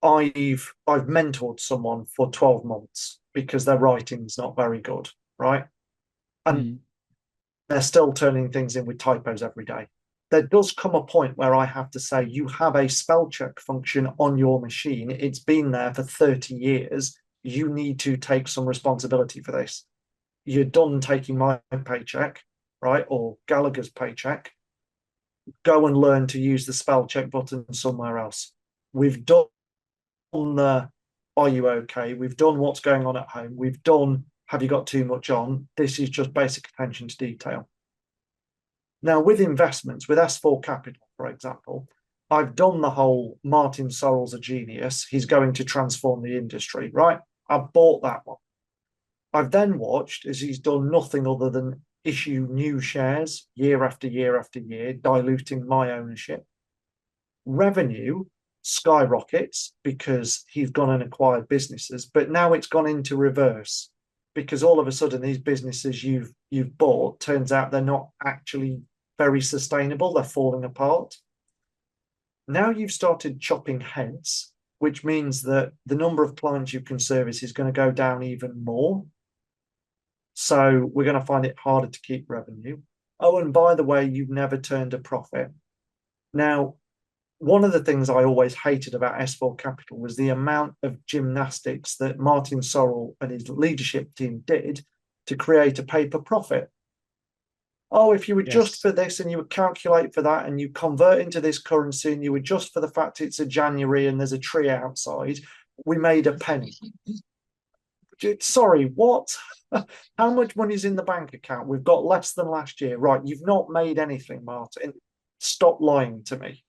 mentored someone for 12 months because their writing's not very good, right? And they're still turning things in with typos every day. There does come a point where I have to say, you have a spell check function on your machine. It's been there for 30 years. You need to take some responsibility for this. You're done taking my paycheck, right? Or Gallagher's paycheck. Go and learn to use the spell check button somewhere else. We've done the, are you okay? We've done what's going on at home. We've done, have you got too much on? This is just basic attention to detail. Now, with investments, with S4 Capital, for example, I've done the whole Martin Sorrell's a genius. He's going to transform the industry, right? I've bought that one. I've then watched as he's done nothing other than issue new shares year after year after year, diluting my ownership. Revenue skyrockets because he's gone and acquired businesses, but now it's gone into reverse because all of a sudden these businesses you've bought, turns out they're not actually very sustainable. They're falling apart. Now you've started chopping heads, which means that the number of clients you can service is going to go down even more. So we're going to find it harder to keep revenue. Oh, and by the way, you've never turned a profit. Now, one of the things I always hated about S4 Capital was the amount of gymnastics that Martin Sorrell and his leadership team did to create a paper profit. Oh, if you adjust for this and you would calculate for that and you convert into this currency and you adjust for the fact it's a January and there's a tree outside, we made a penny. Sorry, what? How much money's in the bank account? We've got less than last year. Right, you've not made anything, Martin. Stop lying to me.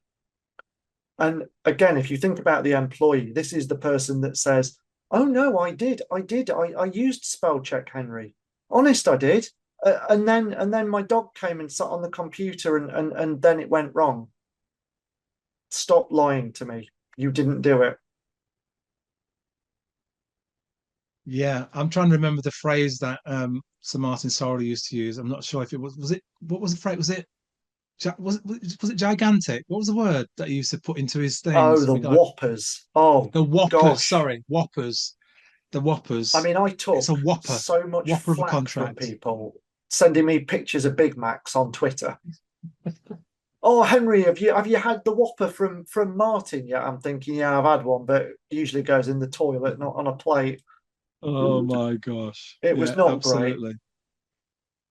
And again, if you think about the employee, this is the person that says, "Oh no, I did. I used spell check, Henry. Honest, I did. And then my dog came and sat on the computer, and then it went wrong. Stop lying to me. You didn't do it." Yeah, I'm trying to remember the phrase that Sir Martin Sorrell used to use. I'm not sure if it was it what was the phrase? Was it gigantic? What was the word that he used to put into his Oh, things? the Whoppers. Oh The Whoppers, gosh. sorry, Whoppers. The I Whoppers. mean, I It's a took Whopper. so much Whopper of a flack from contract. people sending me pictures of Big Macs on Twitter. "Oh, Henry, have you had the Whopper from Martin yet?" I'm thinking, yeah, I've had one, but it usually goes in the toilet, not on a plate. Oh my gosh. It was Yeah, not great. absolutely.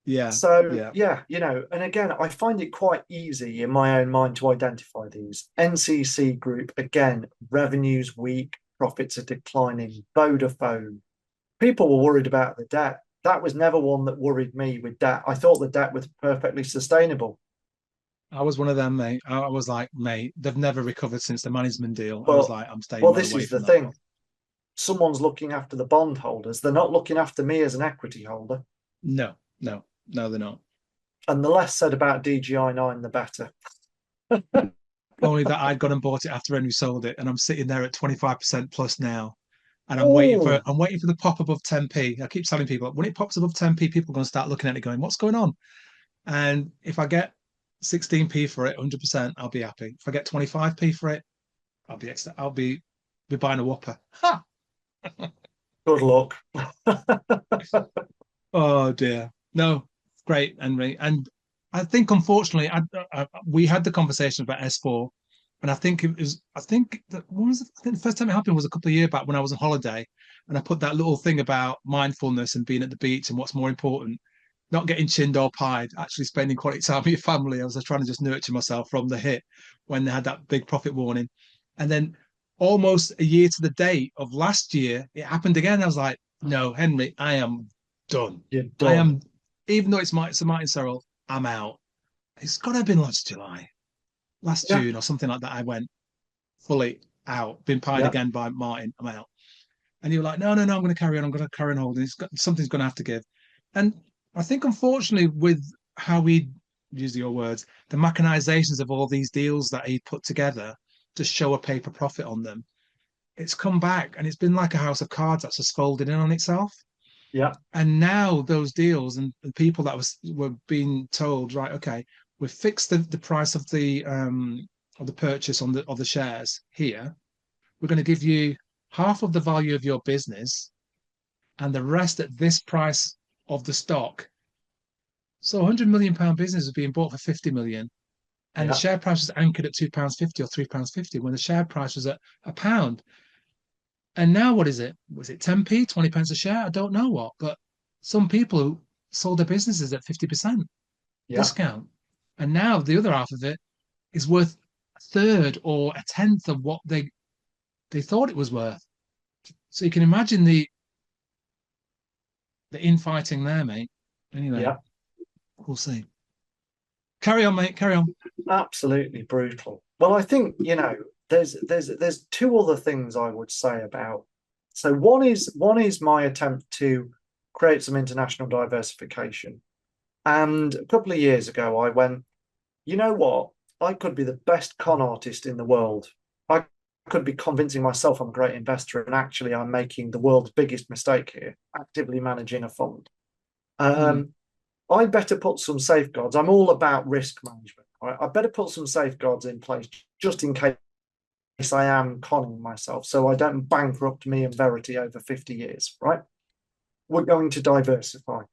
Yeah, So yeah. yeah, and again, I find it quite easy in my own mind to identify these. NCC Group, again, revenues weak, profits are declining. Vodafone, people were worried about the debt. That was never one that worried me with debt. I thought the debt was perfectly sustainable. I was one of them, mate. I was like, mate, they've never recovered since the management deal. I was But like, I'm staying well, well this away is the from that thing. lot. Someone's looking after the bondholders. They're not looking after me as an equity holder. No, no, no, they're not. And the less said about DGI9, the better. Only that I'd gone and bought it after Henry sold it, and I'm sitting there at 25% plus now. And Oh, I'm waiting for the pop above 10p. I keep telling people when it pops above 10p, people are going to start looking at it going, what's going on? And if I get 16p for it, 100%, I'll be happy. If I get 25p for it, I'll be buying a Whopper. Ha! good luck. Oh dear. No, great, Henry. And I think unfortunately, we had the conversation about S4, and I think it was. I think that I think the first time it happened was a couple of years back when I was on holiday, and I put that little thing about mindfulness and being at the beach and what's more important, not getting chinned or pied, actually spending quality time with your family. I was trying to just nurture myself from the hit when they had that big profit warning, and then almost a year to the date of last year, it happened again. I was like, no, Henry, I am done. You're I done. am, even though it's Sir Martin Sorrell, I'm out. It's got to have been last Yeah, June or something like that. I went fully out, been pied yeah, again by Martin. I'm out. And you were like, no, no, no, I'm going to carry on. I'm going to carry on holding. Something's going to have to give. And I think, unfortunately, with how we use your words, the machinations of all these deals that he put together to show a paper profit on them, it's come back and it's been like a house of cards that's just folded in on itself. yeah, And now those deals and people that were being told, right, okay, we've fixed the price of the purchase on the shares here. We're going to give you half of the value of your business and the rest at this price of the stock. So £100 million business is being bought for 50 million. And the yeah, share price was anchored at £2.50 or £3.50 when the share price was at £1. And now what is it? Was it 10p, 20 pence a share? I don't know what, but some people who sold their businesses at 50% yeah. discount. And now the other half of it is worth a third or a tenth of what they thought it was worth. So you can imagine the infighting there, mate. Anyway, Yeah. we'll see. Carry on, mate. Carry on. Absolutely brutal. Well, I think, there's two other things I would say about. So one is my attempt to create some international diversification. And a couple of years ago, I went, you know what? I could be the best con artist in the world. I could be convincing myself I'm a great investor, and actually I'm making the world's biggest mistake here, actively managing a fund. Mm. I better put some safeguards. I'm all about risk management. Right? I better put some safeguards in place just in case I am conning myself, so I don't bankrupt me and Verity over 50 years. Right? We're going to diversify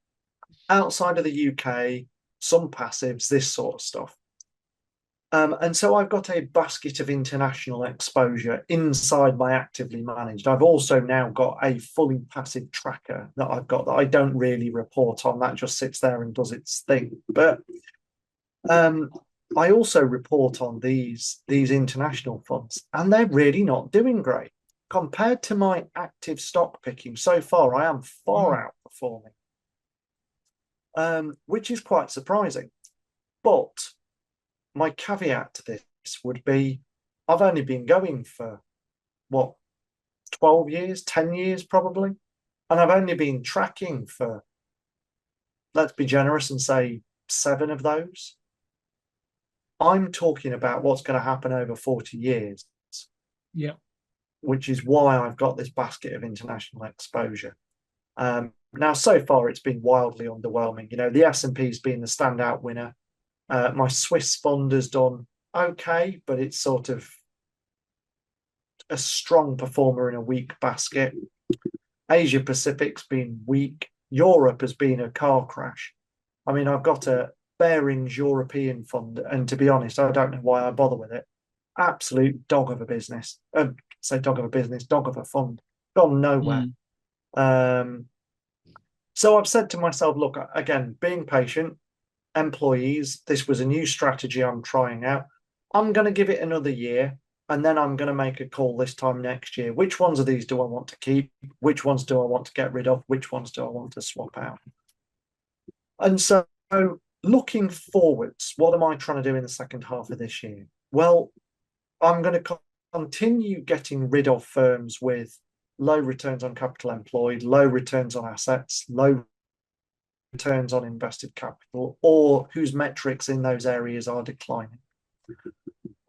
outside of the UK, some passives, this sort of stuff. And so I've got a basket of international exposure inside my actively managed. I've also now got a fully passive tracker that I've got that I don't really report on. That just sits there and does its thing. But I also report on these international funds, and they're really not doing great. Compared to my active stock picking so far, I am far outperforming, which is quite surprising. But my caveat to this would be I've only been going for what, 12 years, 10 years probably. And I've only been tracking for, let's be generous and say 7 of those. I'm talking about what's going to happen over 40 years. Yeah. Which is why I've got this basket of international exposure. Now, so far, it's been wildly underwhelming. You know, the S&P's been the standout winner. My Swiss fund has done okay, but it's sort of a strong performer in a weak basket. Asia Pacific's been weak. Europe has been a car crash. I mean, I've got a Barings European fund, and to be honest, I don't know why I bother with it. Absolute dog of a business. Dog of a fund. Gone nowhere. So I've said to myself, look, again, being patient, employees, this was a new strategy I'm trying out. I'm going to give it another year, and then I'm going to make a call this time next year. Which ones of these do I want to keep? Which ones do I want to get rid of? Which ones do I want to swap out? And so looking forwards, what am I trying to do in the second half of this year? Well, I'm going to continue getting rid of firms with low returns on capital employed, low returns on assets, low returns on invested capital, or whose metrics in those areas are declining.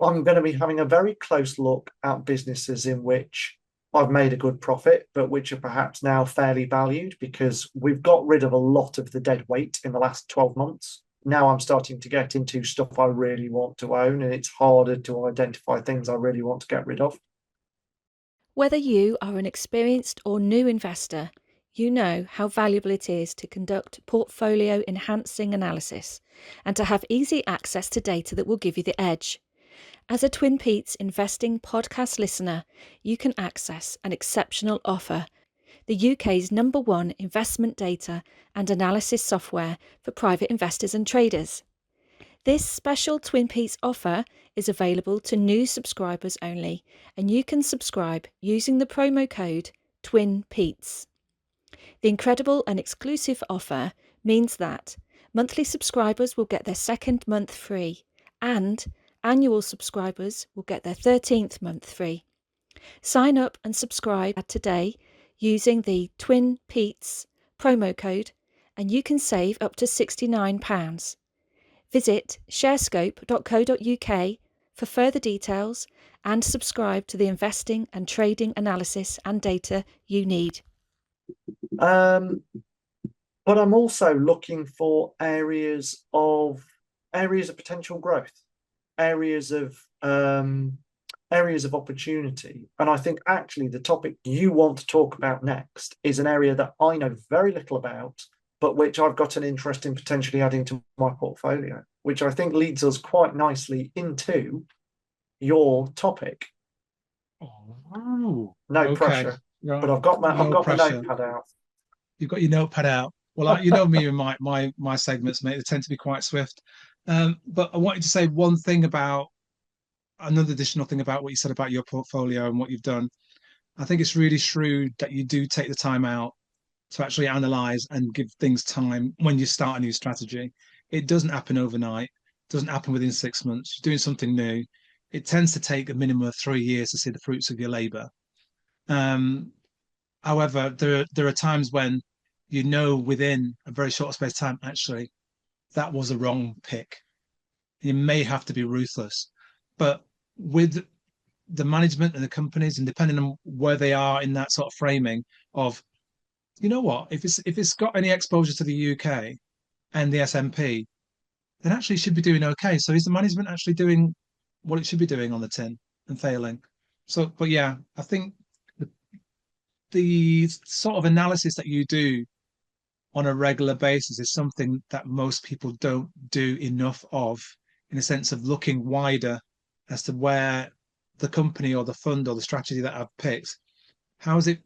I'm going to be having a very close look at businesses in which I've made a good profit, but which are perhaps now fairly valued because we've got rid of a lot of the dead weight in the last 12 months. Now I'm starting to get into stuff I really want to own, and it's harder to identify things I really want to get rid of. Whether you are an experienced or new investor, you know how valuable it is to conduct portfolio enhancing analysis and to have easy access to data that will give you the edge. As a Twin Petes investing podcast listener, you can access an exceptional offer, the UK's #1 investment data and analysis software for private investors and traders. This special Twin Petes offer is available to new subscribers only, and you can subscribe using the promo code TWINPETES. The incredible and exclusive offer means that monthly subscribers will get their second month free, and annual subscribers will get their 13th month free. Sign up and subscribe today using the Twin Petes promo code, and you can save up to £69. Visit sharescope.co.uk for further details and subscribe to the investing and trading analysis and data you need. But I'm also looking for areas of potential growth, areas of opportunity. And I think actually the topic you want to talk about next is an area that I know very little about, but which I've got an interest in potentially adding to my portfolio, which I think leads us quite nicely into your topic. Oh, no okay. pressure, Right. But I've got my pressure. notepad out. You've got your notepad out. Well, you know me and my segments, mate. They tend to be quite swift. But I wanted to say one thing about another additional thing about what you said about your portfolio and what you've done. I think it's really shrewd that you do take the time out to actually analyze and give things time when you start a new strategy. It doesn't happen overnight. It doesn't happen within 6 months. You're doing something new. It tends to take a minimum of 3 years to see the fruits of your labor. However, there are times when you know within a very short space of time, actually, that was a wrong pick. You may have to be ruthless. But with the management and the companies, and depending on where they are in that sort of framing of, you know what, if it's got any exposure to the UK and the S&P, then actually it should be doing okay. So is the management actually doing what it should be doing on the tin and failing? So, but yeah, I think the sort of analysis that you do on a regular basis is something that most people don't do enough of, in a sense of looking wider as to where the company or the fund or the strategy that I've picked, how is it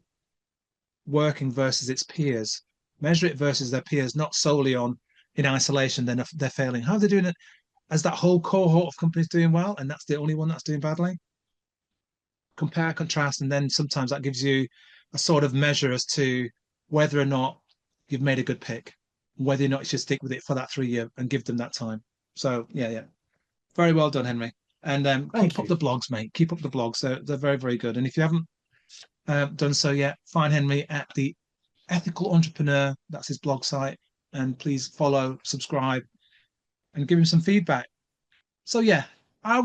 working versus its peers? Measure it versus their peers, not solely on in isolation, then they're failing. How are they doing it? As that whole cohort of companies doing well, and that's the only one that's doing badly? Compare, contrast, and then sometimes that gives you a sort of measure as to whether or not you've made a good pick, whether or not you should stick with it for that 3 year and give them that time. So yeah. Very well done, Henry. And keep up the blogs, mate. Keep up the blogs. They're very, very good. And if you haven't done so yet, find Henry at the Ethical Entrepreneur. That's his blog site. And please follow, subscribe, and give him some feedback. So yeah, I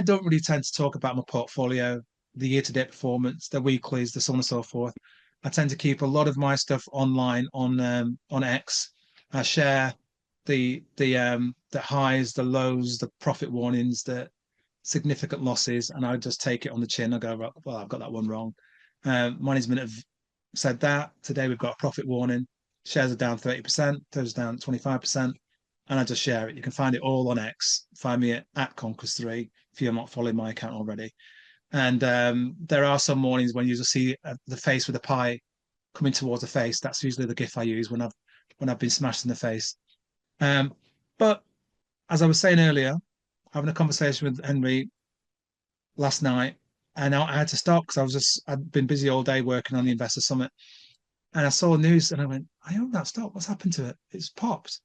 don't really tend to talk about my portfolio, the year-to-date performance, the weeklies, the so on and so forth. I tend to keep a lot of my stuff online on X. I share the highs, the lows, the profit warnings, the significant losses, and I just take it on the chin. I go, well, I've got that one wrong. Management have said that today we've got a profit warning. Shares are down 30%, those down 25%, and I just share it. You can find it all on X. Find me at Conquest3 if you're not following my account already. And there are some mornings when you just see the face with the pie coming towards the face. That's usually the GIF I use when I've been smashed in the face. But as I was saying earlier, having a conversation with Henry last night, and I had to stop because I'd been busy all day working on the Investor Summit, and I saw news and I went, I own that stock. What's happened to it? It's popped,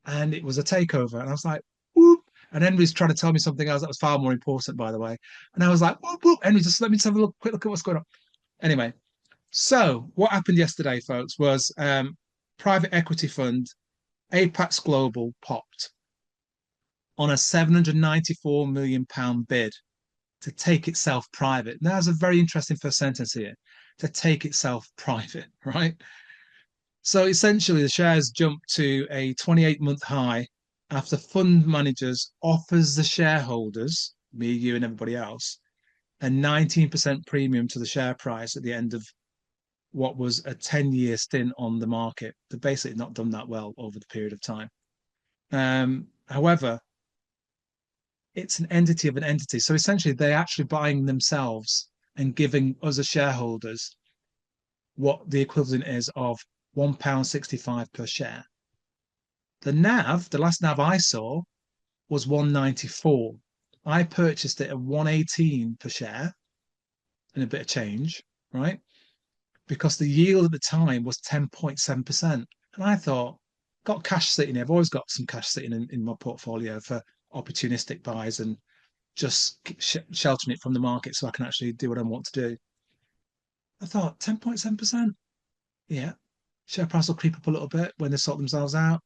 and it was a takeover, and I was like, whoop. And Henry's trying to tell me something else that was far more important, by the way. And I was like, whoop, whoop. Henry, just let me just have a quick look at what's going on. Anyway, so what happened yesterday, folks, was private equity fund Apax Global popped on a £794 million bid to take itself private. Now, there's a very interesting first sentence here, to take itself private, right? So essentially, the shares jumped to a 28-month high after fund managers offers the shareholders, me, you, and everybody else, a 19% premium to the share price at the end of what was a 10-year stint on the market. They've basically not done that well over the period of time. However, it's an entity of an entity. So essentially, they're actually buying themselves and giving us as shareholders what the equivalent is of £1.65 per share. The NAV, the last NAV I saw, was 194. I purchased it at 118 per share and a bit of change, right? Because the yield at the time was 10.7%. And I thought, got cash sitting here. I've always got some cash sitting in my portfolio for opportunistic buys and just sheltering it from the market so I can actually do what I want to do. I thought 10.7%. Yeah. Share price will creep up a little bit when they sort themselves out.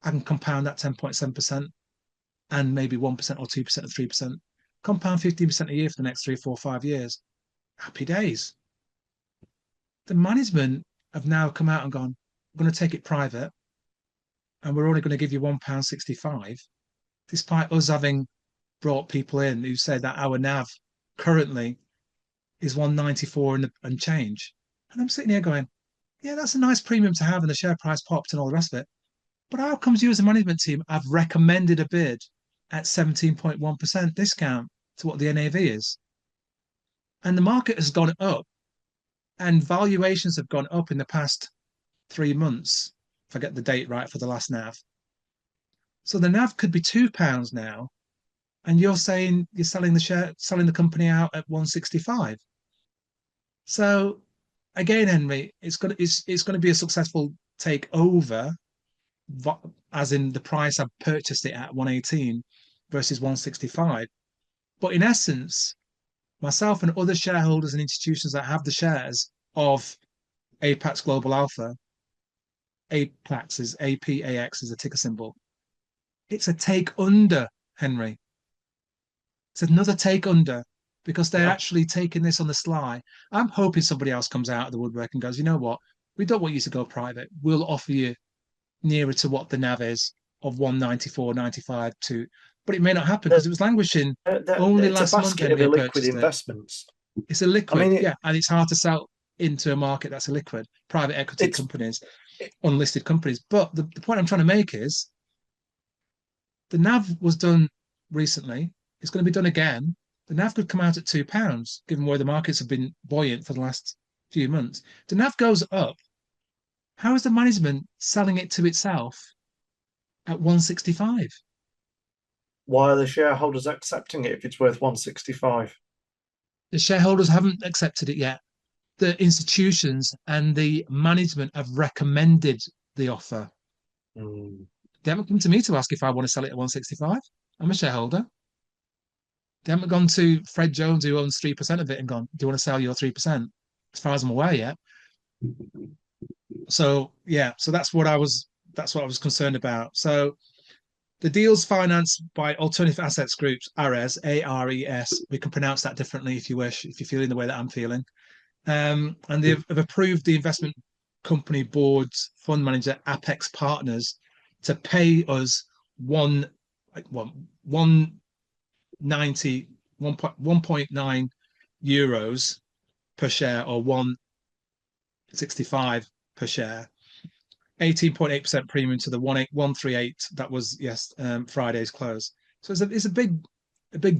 I can compound that 10.7% and maybe 1% or 2% or 3%. Compound 15% a year for the next 3, 4, 5 years. Happy days. The management have now come out and gone, we're going to take it private and we're only going to give you £1.65, despite us having brought people in who said that our NAV currently is 194 and change. And I'm sitting here going, yeah, that's a nice premium to have, and the share price popped and all the rest of it. But how comes you as a management team have recommended a bid at 17.1% discount to what the NAV is? And the market has gone up and valuations have gone up in the past 3 months, if I get the date right for the last NAV. So the NAV could be £2 now, and you're saying you're selling the company out at 165. So again, Henry, it's going to be a successful takeover, as in the price I purchased it at 118 versus 165. But in essence, myself and other shareholders and institutions that have the shares of Apax Global Alpha, Apax is APAX is a ticker symbol. It's a take under, Henry. It's another take under because they're actually taking this on the sly. I'm hoping somebody else comes out of the woodwork and goes, you know what? We don't want you to go private. We'll offer you nearer to what the NAV is of 194, 95 to, but it may not happen because it was languishing only last month. It's a basket of illiquid investments. It's a liquid, yeah, and it's hard to sell into a market that's illiquid. Private equity companies, unlisted companies. But the point I'm trying to make is the NAV was done recently. It's going to be done again. The NAV could come out at £2, given where the markets have been buoyant for the last few months. The NAV goes up. How is the management selling it to itself at 165? Why are the shareholders accepting it if it's worth 165? The shareholders haven't accepted it yet. The institutions and the management have recommended the offer. They haven't come to me to ask if I want to sell it at 165. I'm a shareholder. They haven't gone to Fred Jones, who owns 3% of it, and gone, do you want to sell your 3%? As far as I'm aware, yet. So yeah, so that's what I was concerned about. So the deal's financed by Alternative Assets Groups, ARES, ARES. We can pronounce that differently if you wish, if you're feeling the way that I'm feeling. And they've approved the investment company board's fund manager, Apax Partners, to pay us 1.9 euros per share, or 1.65 per share, 18.8% premium to the 138 that was Friday's close. So it's a big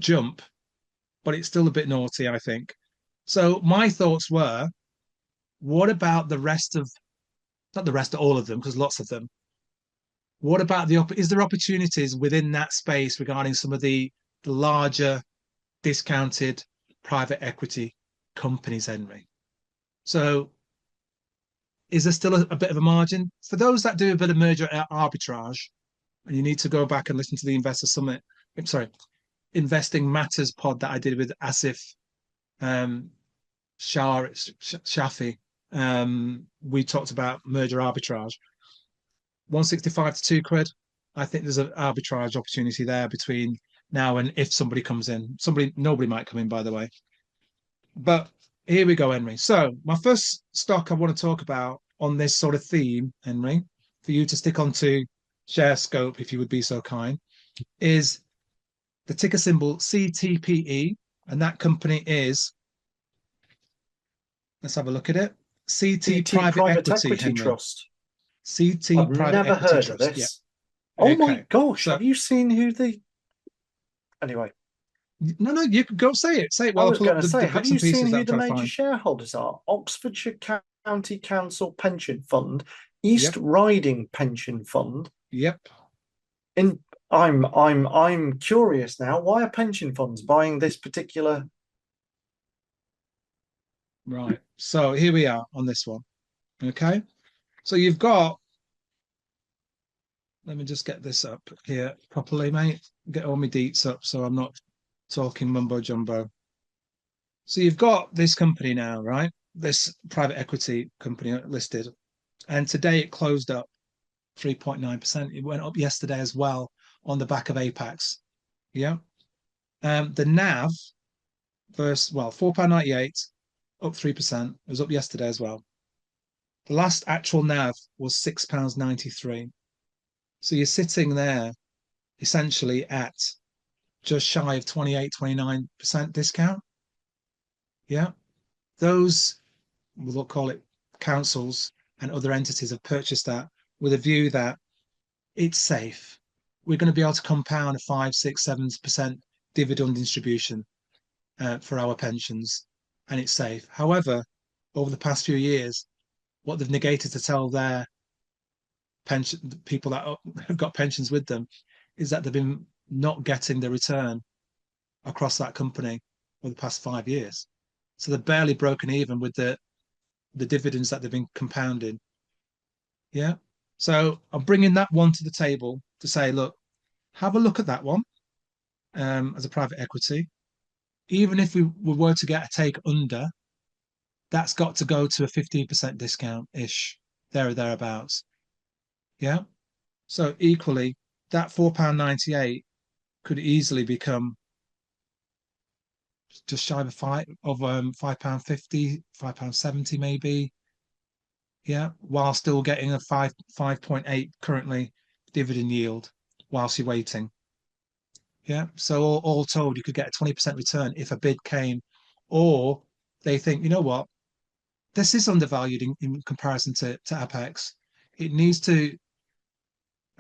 jump, but it's still a bit naughty, I think. So my thoughts were, what about the rest of, not the rest of all of them, because lots of them. What about is there opportunities within that space regarding some of the larger discounted private equity companies, Henry? So is there still a bit of a margin? For those that do a bit of merger arbitrage, and you need to go back and listen to the Investor Summit, Investing Matters pod that I did with Asif Shafi. We talked about merger arbitrage. 165 to £2. I think there's an arbitrage opportunity there between now and if somebody comes in. Nobody might come in, by the way. But here we go, Henry. So my first stock I want to talk about on this sort of theme, Henry, for you to stick onto Share Scope, if you would be so kind, is the ticker symbol CTPE, and that company is, let's have a look at it, CT Private Equity Trust. CT I've Private never Equity heard Trust. of this. Yeah. Oh Okay. my gosh, So, have you seen who the... Anyway. No, you could go say it. Say it. I Well, was going to say, have you seen who the major find. shareholders are? Oxfordshire County Council Pension Fund, East Riding Pension Fund. Yep. I'm curious now. Why are pension funds buying this particular? Right. So here we are on this one. Okay. So you've got. Let me just get this up here properly, mate. Get all my deets up so I'm not talking mumbo jumbo. So you've got this company now, right? This private equity company listed, and today it closed up 3.9%. It went up yesterday as well on the back of Apax. Yeah. The NAV £4.98, up 3%. It was up yesterday as well. The last actual NAV was £6.93. So you're sitting there essentially at just shy of 29% discount. Yeah. Those, we'll call it councils and other entities, have purchased that with a view that it's safe. We're going to be able to compound a 5, 6, 7% dividend distribution for our pensions, and it's safe. However, over the past few years, what they've negated to tell their pension people that have got pensions with them is that they've been not getting the return across that company over the past 5 years. So they're barely broken even with the dividends that they've been compounding. Yeah. So I'm bringing that one to the table to say, look, have a look at that one as a private equity. Even if we were to get a take under, that's got to go to a 15% discount-ish, there or thereabouts. Yeah. So equally, that £4.98 could easily become just shy of £5.50, £5.70 maybe. Yeah, while still getting a 5.8 currently dividend yield whilst you're waiting. Yeah, so all told, you could get a 20% return if a bid came, or they think, you know what, this is undervalued in comparison to Apax. It needs to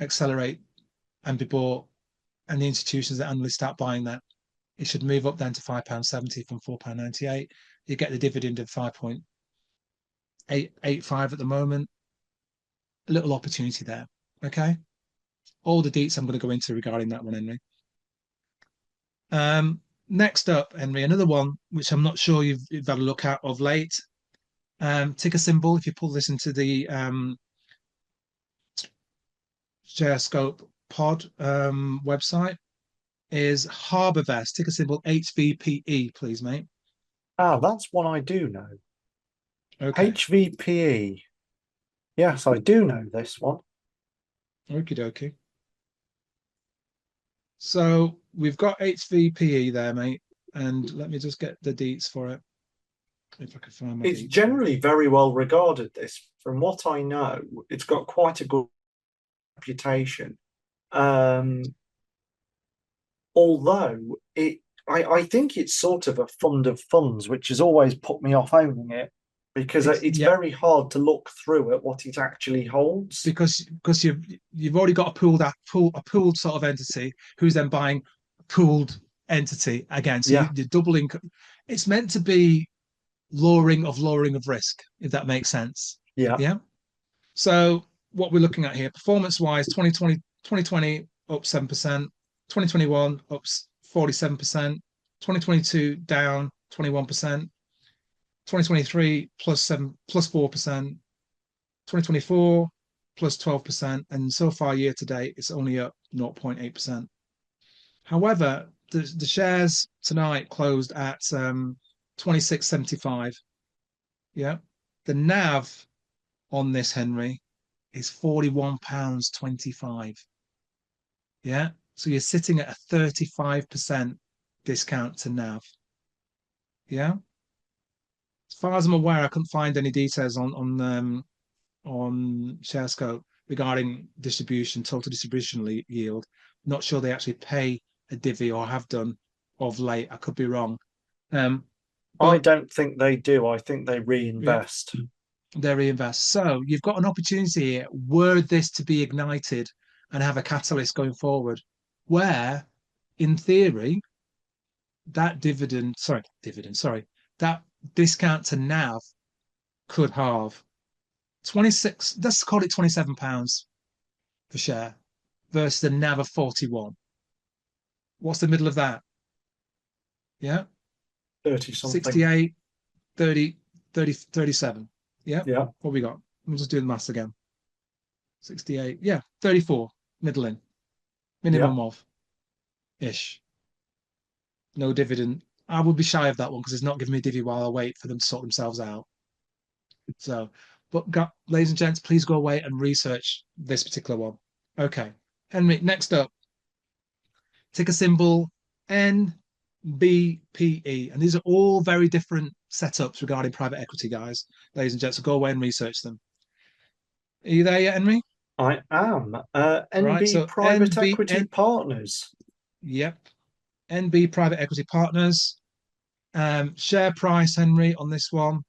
accelerate and be bought, and the institutions that analysts start buying that. It should move up then to £5.70 from £4.98. You get the dividend of 5.885 at the moment. A little opportunity there. Okay. All the deets I'm going to go into regarding that one, Henry. Next up, Henry, another one which I'm not sure you've had a look at of late. Ticker symbol, if you pull this into the Share Scope pod website, is HarbourVest, ticker symbol HVPE, please, mate. Ah, that's one I do know. Okay. HVPE. Yes, I do know this one. Okie dokie. So we've got HVPE there, mate. And let me just get the deets for it. If I can find my It's deets. generally very well regarded, this. From what I know, it's got quite a good reputation. Although I think it's sort of a fund of funds, which has always put me off owning it, because it's very hard to look through at what it actually holds. Because you've already got a pooled sort of entity who's then buying a pooled entity again. So you're doubling. It's meant to be lowering of risk, if that makes sense. Yeah. So what we're looking at here, performance-wise, 2020 up 7%, 2021 up 47%, 2022 down 21%, 2023 plus 4%, 2024 plus 12%, and so far year to date it's only up 0.8%. However, the shares tonight closed at 26.75. Yeah, the NAV on this, Henry, is £41.25. Yeah, so you're sitting at a 35% discount to NAV. Yeah, as far as I'm aware, I couldn't find any details on ShareScope regarding total distribution yield. Not sure they actually pay a divvy or have done of late. I could be wrong. I don't think they do. I think they reinvest. Yeah, they reinvest. So you've got an opportunity here, were this to be ignited and have a catalyst going forward, where, in theory, that that discount to NAV could halve. 26, let's call it £27 per share versus the NAV of 41. What's the middle of that? Yeah, 30 something. 68, 30, 37. Yeah. Yeah. What we got? We'll just do the maths again. 68. Yeah, 34. Middling. Minimum of ish. No dividend. I would be shy of that one because it's not giving me a divvy while I wait for them to sort themselves out. So, but ladies and gents, please go away and research this particular one. Okay. Henry, next up. Ticker symbol NBPE. And these are all very different setups regarding private equity, guys. Ladies and gents, so go away and research them. Are you there yet, Henry? I am. Private Equity Partners. Yep. NB Private Equity Partners. Share price, Henry, on this one,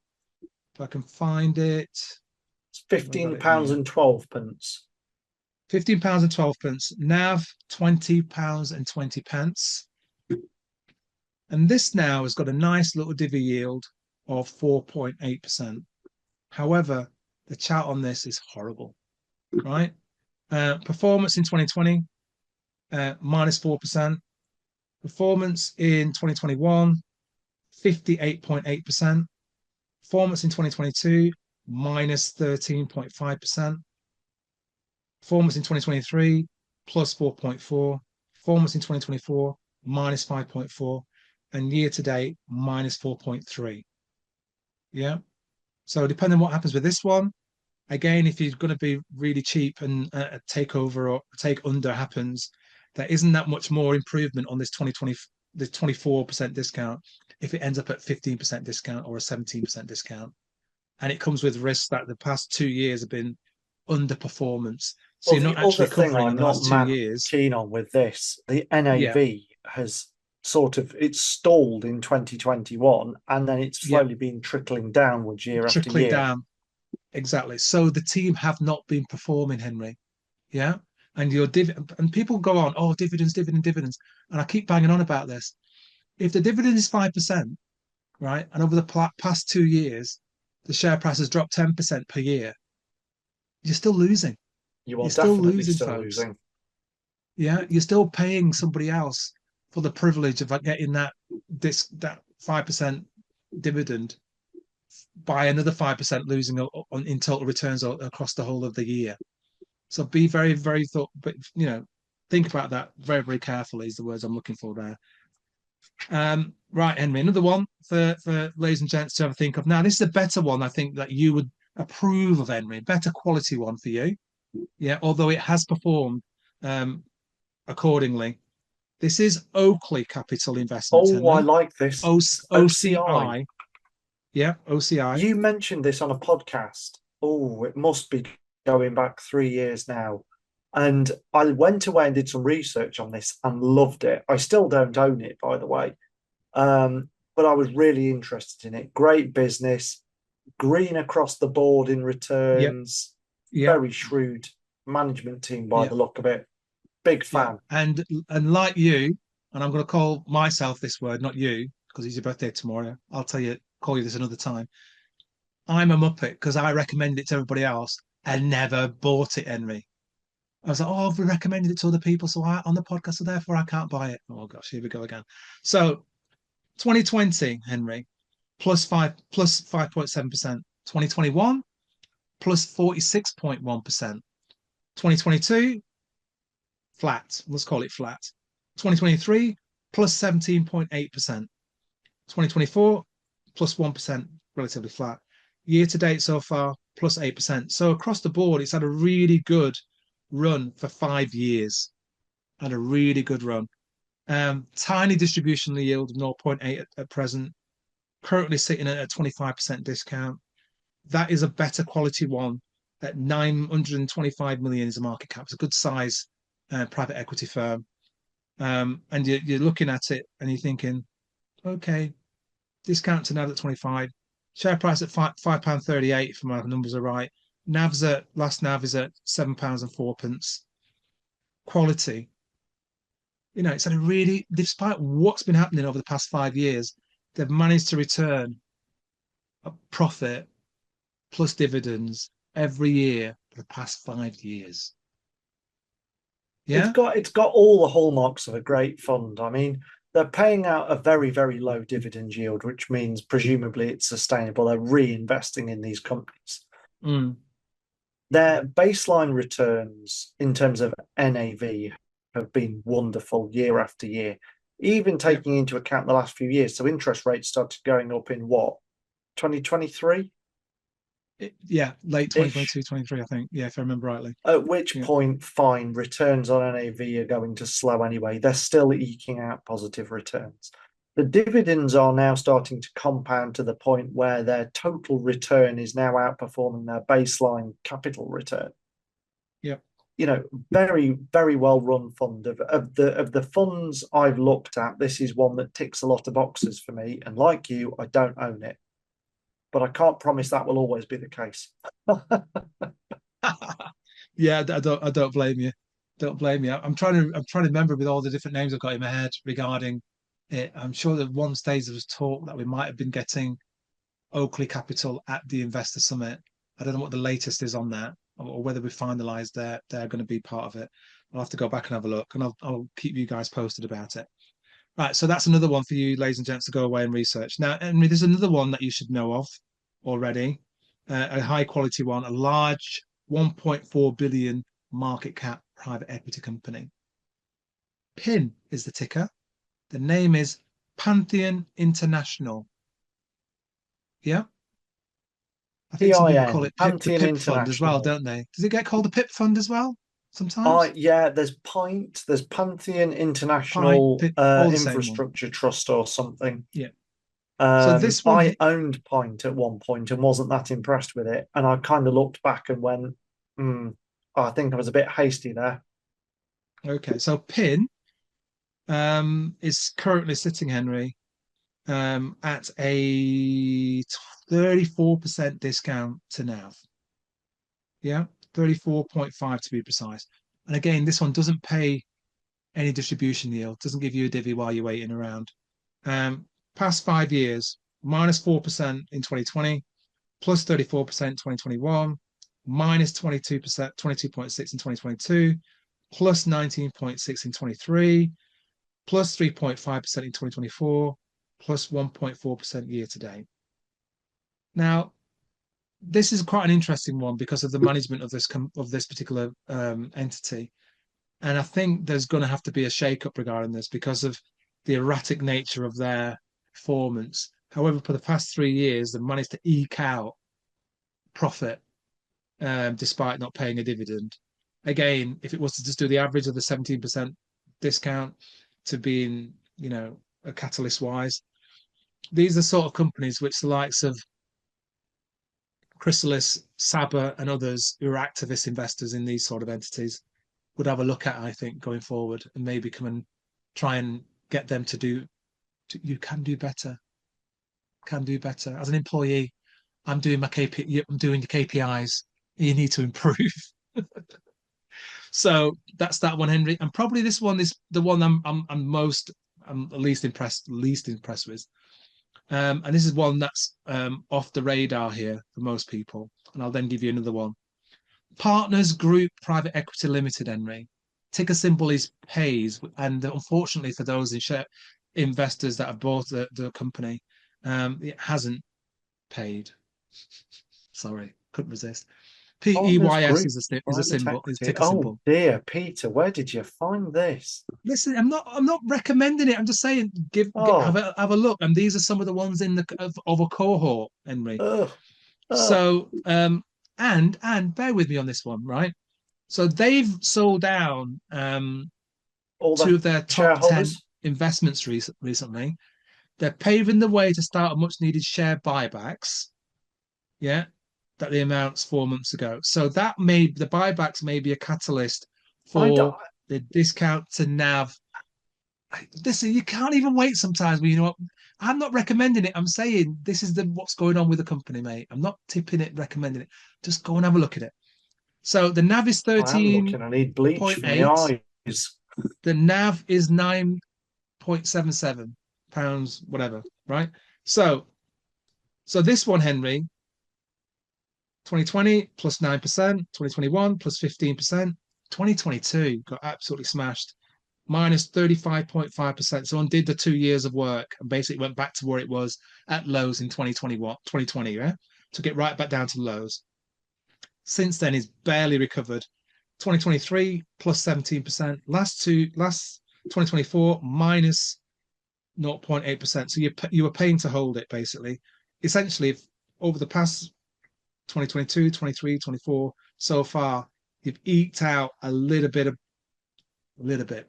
if I can find it. It's £15.12. £15.12. NAV £20.20. And this now has got a nice little divvy yield of 4.8%. However, the chart on this is horrible, right? Performance in 2020, minus 4%. Performance in 2021, 58.8%. Performance in 2022, minus 13.5%. Performance in 2023, plus 4.4. Performance in 2024, minus 5.4. And year to date, minus 4.3. Yeah. So depending on what happens with this one, again, if you're going to be really cheap and a takeover or take under happens, there isn't that much more improvement on this 2020, the 24% discount if it ends up at 15% discount or a 17% discount. And it comes with risks that the past 2 years have been underperformance. So you're not actually covering in the last 2 years. Keen on with this, the NAV has it's stalled in 2021 and then it's slowly been trickling downwards year after year. Down. Exactly. So the team have not been performing, Henry. Yeah. And and people go on, oh, dividends. And I keep banging on about this. If the dividend is 5%, right, and over the past 2 years, the share price has dropped 10% per year, you're still losing. You're still losing. Yeah, you're still paying somebody else for the privilege of getting that 5% dividend by another 5% losing in total returns across the whole of the year. So be very, very but think about that very, very carefully is the words I'm looking for there. Right, Henry, another one for ladies and gents to have a think of. Now, this is a better one, I think, that you would approve of, Henry. Better quality one for you. Yeah, although it has performed accordingly. This is Oakley Capital Investments, Oh, Henry. I like this. OCI. Yeah, OCI. You mentioned this on a podcast. Oh, it must be going back 3 years now. And I went away and did some research on this and loved it. I still don't own it, by the way. But I was really interested in it. Great business, green across the board in returns. Yep. Very shrewd management team by the look of it. Big fan. And like you, and I'm going to call myself this word, not you, because it's your birthday tomorrow. I'll call you this another time. I'm a muppet because I recommended it to everybody else and never bought it, Henry. I was like, oh, we recommended it to other people, so on the podcast, so therefore I can't buy it. Oh gosh, here we go again. So 2020, Henry, plus 5.7%. 2021, plus 46.1%. 2022, flat. Let's call it flat. 2023, plus 17.8%. 2024, plus 1%, relatively flat. Year to date so far, plus 8%. So across the board, it's had a really good run for 5 years. Had a really good run. Tiny distribution yield of 0.8 at present. Currently sitting at a 25% discount. That is a better quality one at 925 million is a market cap. It's a good size private equity firm. And you're looking at it and you're thinking, okay, discount to NAV at 25. Share price at £5.38 if my numbers are right. Last NAV is at £7.04. Quality. You know, it's had a really, despite what's been happening over the past 5 years, they've managed to return a profit plus dividends every year for the past 5 years. Yeah, it's got all the hallmarks of a great fund. I mean, they're paying out a very, very low dividend yield, which means presumably it's sustainable. They're reinvesting in these companies. Their baseline returns in terms of NAV have been wonderful year after year, even taking into account the last few years. So interest rates started going up in what, 2023? Late 2022, 23, I think. Yeah, if I remember rightly. At which point, fine, returns on NAV are going to slow anyway. They're still eking out positive returns. The dividends are now starting to compound to the point where their total return is now outperforming their baseline capital return. Yeah. You know, very, very well run fund. Of the funds I've looked at, this is one that ticks a lot of boxes for me. And like you, I don't own it. But I can't promise that will always be the case. Yeah, I don't blame you. Don't blame you. I'm trying to remember with all the different names I've got in my head regarding it. I'm sure that one stage there was talk that we might have been getting Oakley Capital at the Investor Summit. I don't know what the latest is on that, or whether we finalised they're going to be part of it. I'll have to go back and have a look, and I'll keep you guys posted about it. Right, so that's another one for you, ladies and gents, to go away and research. Now, Henry, there's another one that you should know of already, a high quality one, a large 1.4 billion market cap private equity company. PIN is the ticker. The name is Pantheon International. Yeah? I think some people call it the PIP fund as well, don't they? Does it get called the PIP fund as well? Sometimes? Yeah, there's Pantheon International Infrastructure Trust or something. Yeah. So this one, I owned Pint at one point and wasn't that impressed with it. And I kind of looked back and went, I think I was a bit hasty there. Okay, so PIN is currently sitting, Henry, at a 34% discount to NAV. Yeah, 34.5 to be precise. And again, this one doesn't pay any distribution yield, doesn't give you a divvy while you're waiting around. Past 5 years, minus 4% in 2020, plus 34% in 2021, minus 22%, 22.6 in 2022, plus 19.6 in 23, plus 3.5% in 2024, plus 1.4% year to date. Now, this is quite an interesting one because of the management of this particular entity. And I think there's going to have to be a shake-up regarding this because of the erratic nature of their performance. However, for the past 3 years, they've managed to eke out profit despite not paying a dividend. Again, if it was to just do the average of the 17% discount to being, a catalyst wise, these are sort of companies which the likes of Chrysalis, Saba, and others who are activist investors in these sort of entities would have a look at, I think, going forward, and maybe come and try and get them to do. You can do better. Can do better. As an employee, I'm doing my KPI. I'm doing the KPIs. You need to improve. So that's that one, Henry. And probably this one is the one I'm least impressed with. And this is one that's off the radar here for most people. And I'll then give you another one. Partners Group Private Equity Limited, Henry. Ticker symbol is PEYS. And unfortunately for those investors that have bought the company, it hasn't paid. Sorry, couldn't resist. PEYS is a symbol, is ticker symbol. Oh dear, Peter, where did you find this? Listen, I'm not recommending it. I'm just saying, have a look. And these are some of the ones in of a cohort, Henry. So, and bear with me on this one, right? So they've sold down two of their top 10 investments recently. They're paving the way to start a much needed share buybacks. Yeah. That they announced 4 months ago. So the buybacks may be a catalyst for the discount to NAV. Listen, you can't even wait sometimes. But you know what? I'm not recommending it. I'm saying this is what's going on with the company, mate. I'm not tipping it, recommending it. Just go and have a look at it. So the NAV is 13. I need bleach for my eyes. The NAV is 9.77 pounds, whatever, right? So this one, Henry, 2020 plus 9%, 2021 plus 15%, 2022 got absolutely smashed, minus 35.5%. So undid the 2 years of work and basically went back to where it was at lows in 2020, yeah? Took it right back down to lows. Since then, it's barely recovered. 2023 plus 17%, last 2024 minus 0.8%. So you were paying to hold it, basically. Essentially, over the past 2022, 23, 24, so far, you've eked out a little bit,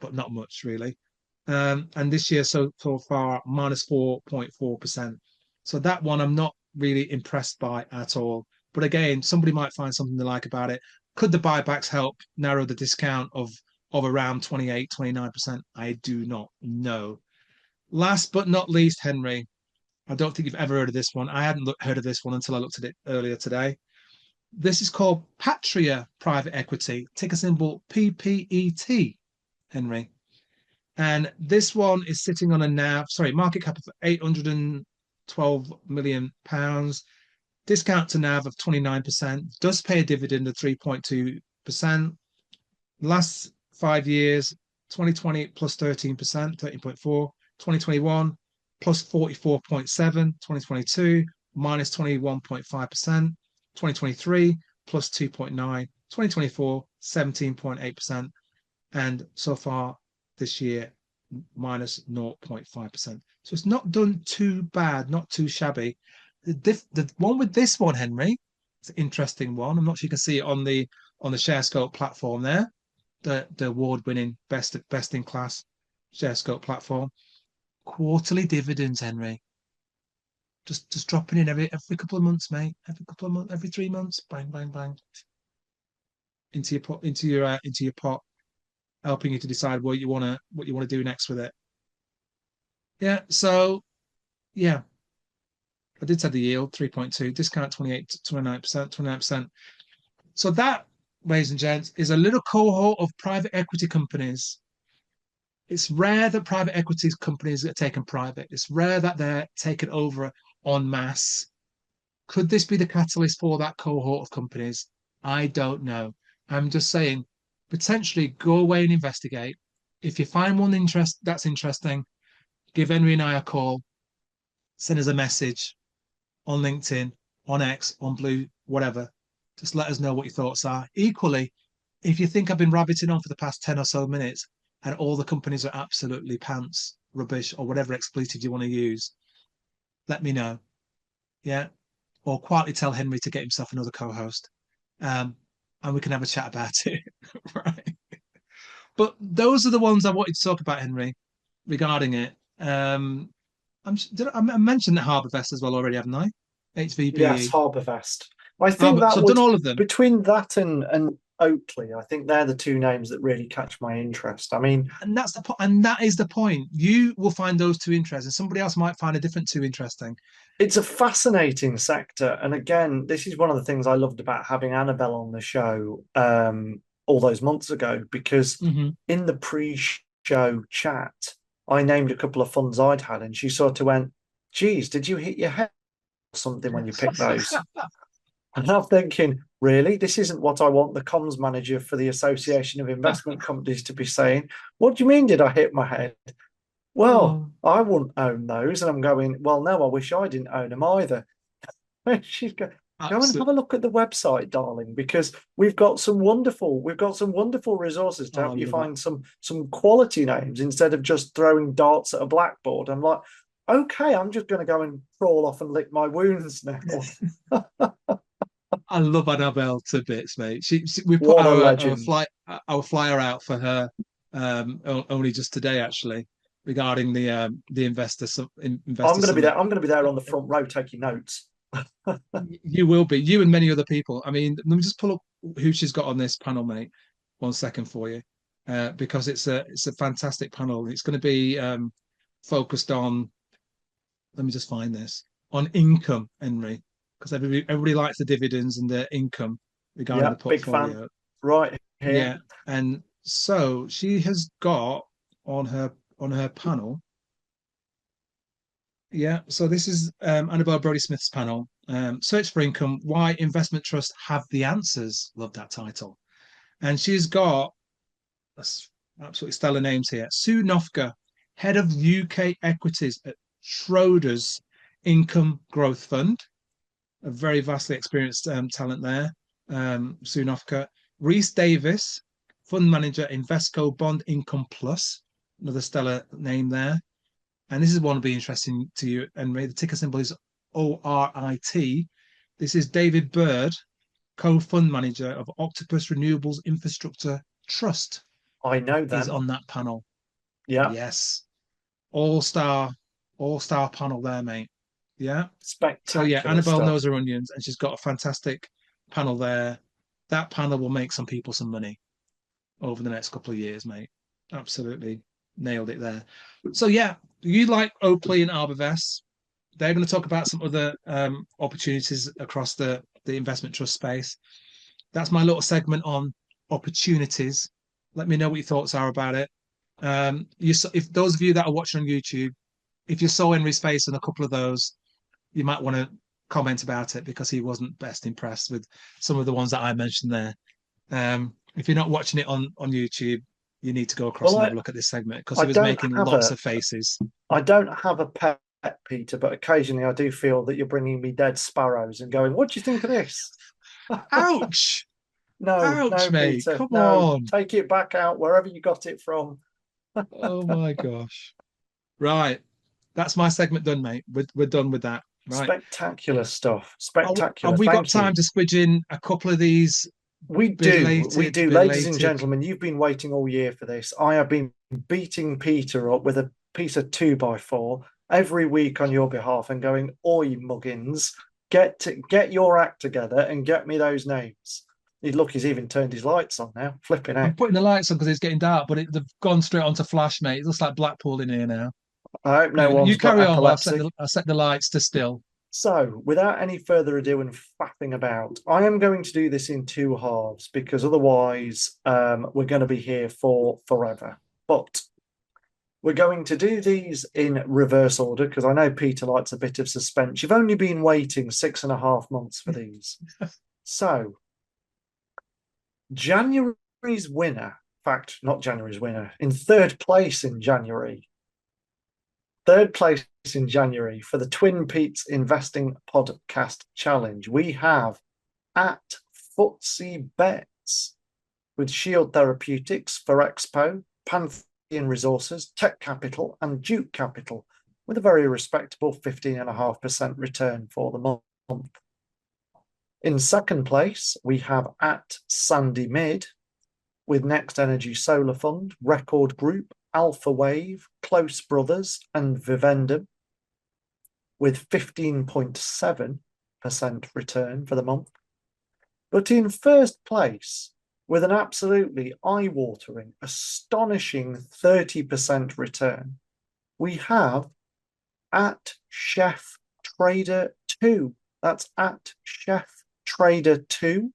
but not much really. And this year so far, minus 4.4%. So that one I'm not really impressed by at all. But again, somebody might find something they like about it. Could the buybacks help narrow the discount of around 28, 29%? I do not know. Last but not least, Henry, I don't think you've ever heard of this one. I hadn't heard of this one until I looked at it earlier today. This is called Patria Private Equity, ticker symbol PPET, Henry. And this one is sitting on a market cap of £812 million, discount to NAV of 29%, does pay a dividend of 3.2%. Last 5 years, 2020 plus 13%, 13.4%, 2021 plus 44.7%, 2022 minus 21.5%, 2023 plus 2.9%, 2024 17.8%, and so far this year minus 0.5%. So it's not done too bad, not too shabby. The one with this one, Henry, it's an interesting one. I'm not sure you can see it on the ShareScope platform there, the award-winning best in class ShareScope platform. Quarterly dividends, Henry. Just dropping in every couple of months, mate. Every 3 months, bang, bang, bang, into your pot, helping you to decide what you want to do next with it. Yeah. So, yeah. I did say the yield 3.2, discount 28 to 29%. So that, ladies and gents, is a little cohort of private equity companies. It's rare that private equity companies are taken private. It's rare that they're taken over en masse. Could this be the catalyst for that cohort of companies? I don't know. I'm just saying, potentially go away and investigate. If you find one that's interesting, give Henry and I a call, send us a message on LinkedIn, on X, on Blue, whatever. Just let us know what your thoughts are. Equally, if you think I've been rabbiting on for the past 10 or so minutes and all the companies are absolutely pants, rubbish, or whatever expletive you want to use, let me know. Yeah. Or quietly tell Henry to get himself another co-host. And we can have a chat about it. Right. But those are the ones I wanted to talk about, Henry, regarding it. I mentioned that HarbourVest as well already, haven't I? HVPE. Yes, HarbourVest. I think that so I've would, done all of them. between that and Oakley, I think they're the two names that really catch my interest. I mean, And that's the point. And that is the point. You will find those two interesting. Somebody else might find a different two interesting. it's a fascinating sector. And again, this is one of the things I loved about having Annabelle on the show all those months ago, because in the pre-show chat, I named a couple of funds I'd had, and she sort of went, geez, did you hit your head or something when you picked those? And I'm thinking, really? This isn't what I want the comms manager for the Association of Investment Companies to be saying. What do you mean, did I hit my head? Well, I wouldn't own those. And I'm going, well, no, I wish I didn't own them either. She's going, go and have a look at the website, darling, because we've got some wonderful resources to help you find some quality names instead of just throwing darts at a blackboard. I'm like, okay, I'm just going to go and crawl off and lick my wounds now. I love Annabelle to bits, mate. We put our flyer out for her only just today, actually, regarding the investor. I'm going to be there. I'm going to be there on the front row taking notes. You will be. You and many other people. I mean, let me just pull up who she's got on this panel, mate. 1 second for you, because it's a fantastic panel. It's going to be focused on. Let me just find this on income, Henry, because everybody likes the dividends and the income regarding the portfolio. Big fan. Right here. Yeah, and so she has got on her panel. Yeah, so this is Annabelle BRODIE-SMITH'S panel. Search for income, why investment trusts have the answers. Love that title. And she's got absolutely stellar names here. Sue Nofka, head of UK equities at Schroders Income Growth Fund, a very vastly experienced talent there. Sue Nofka. Rhys Davis, fund manager, Invesco Bond Income Plus, another stellar name there. And this is one to be interesting to you, Henry. The ticker symbol is ORIT. This is David Bird, co-fund manager of Octopus Renewables Infrastructure Trust. I know that. He's on that panel. Yeah. Yes. All-star panel there, mate. Yeah. Spectacular. So yeah, Annabelle knows her onions, and she's got a fantastic panel there. That panel will make some people some money over the next couple of years, mate. Absolutely nailed it there. So yeah, you like Oakley and HarbourVest. They're going to talk about some other opportunities across the investment trust space. That's my little segment on opportunities. Let me know what your thoughts are about it. If those of you that are watching on YouTube, if you saw Henry's face on a couple of those, you might want to comment about it, because he wasn't best impressed with some of the ones that I mentioned there. If you're not watching it on YouTube, you need to go across and have a look at this segment, because he was making lots of faces. I don't have a pet, Peter, but occasionally I do feel that you're bringing me dead sparrows and going, what do you think of this? Ouch! No, mate. Peter. Come on. Take it back out wherever you got it from. Oh my gosh. Right. That's my segment done, mate. We're done with that. Right. Spectacular stuff. Spectacular. Have we got time to squidge in a couple of these? We do. Ladies and gentlemen, you've been waiting all year for this. I have been beating Peter up with a piece of 2x4 every week on your behalf and going, oi, muggins, get your act together and get me those names. Look, he's even turned his lights on now. Flipping out. I'm putting the lights on because it's getting dark, but they've gone straight onto flash, mate. It looks like Blackpool in here now. I hope no one's you carry on. Epilepsy. I'll set the lights to still. So, without any further ado and faffing about, I am going to do this in two halves, because otherwise we're going to be here for forever. But we're going to do these in reverse order, because I know Peter likes a bit of suspense. You've only been waiting 6.5 months for these. So, January's winner, in fact, not January's winner, in third place in January. Third place in January for the TwinPetesInvesting Podcast Challenge. We have at FTSE Bets with Shield Therapeutics, Ferexpo, Pantheon Resources, Tech Capital, and Duke Capital, with a very respectable 15.5% return for the month. In second place, we have at Sandy Mid, with Next Energy Solar Fund, Record Group, Alpha Wave, Close Brothers, and Vivendum, with 15.7% return for the month. But in first place, with an absolutely eye-watering, astonishing 30% return, we have at Chef Trader 2. That's at Chef Trader 2,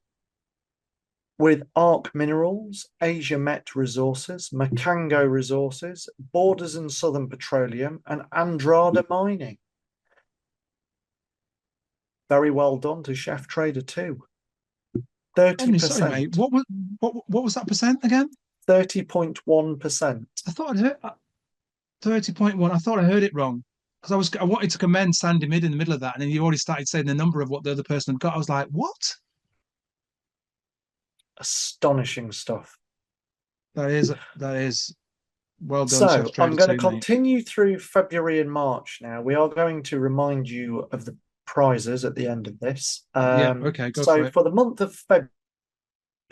with Arc Minerals, Asiamet Resources, Mkango Resources, Borders and Southern Petroleum, and Andrada Mining. Very well done to Chef Trader 2. 30%. Sorry, mate. What was that percent again? 30.1%. I thought I'd heard 30.1. I thought I heard it wrong because I wanted to commend Sandy Mid in the middle of that, and then you already started saying the number of what the other person had got. I was like, what? Astonishing stuff. That is well done. So Chef Trader I'm going to 2, mate. continue through February and March now. We are going to remind you of the prizes at the end of this. Okay, go so for it. For the month of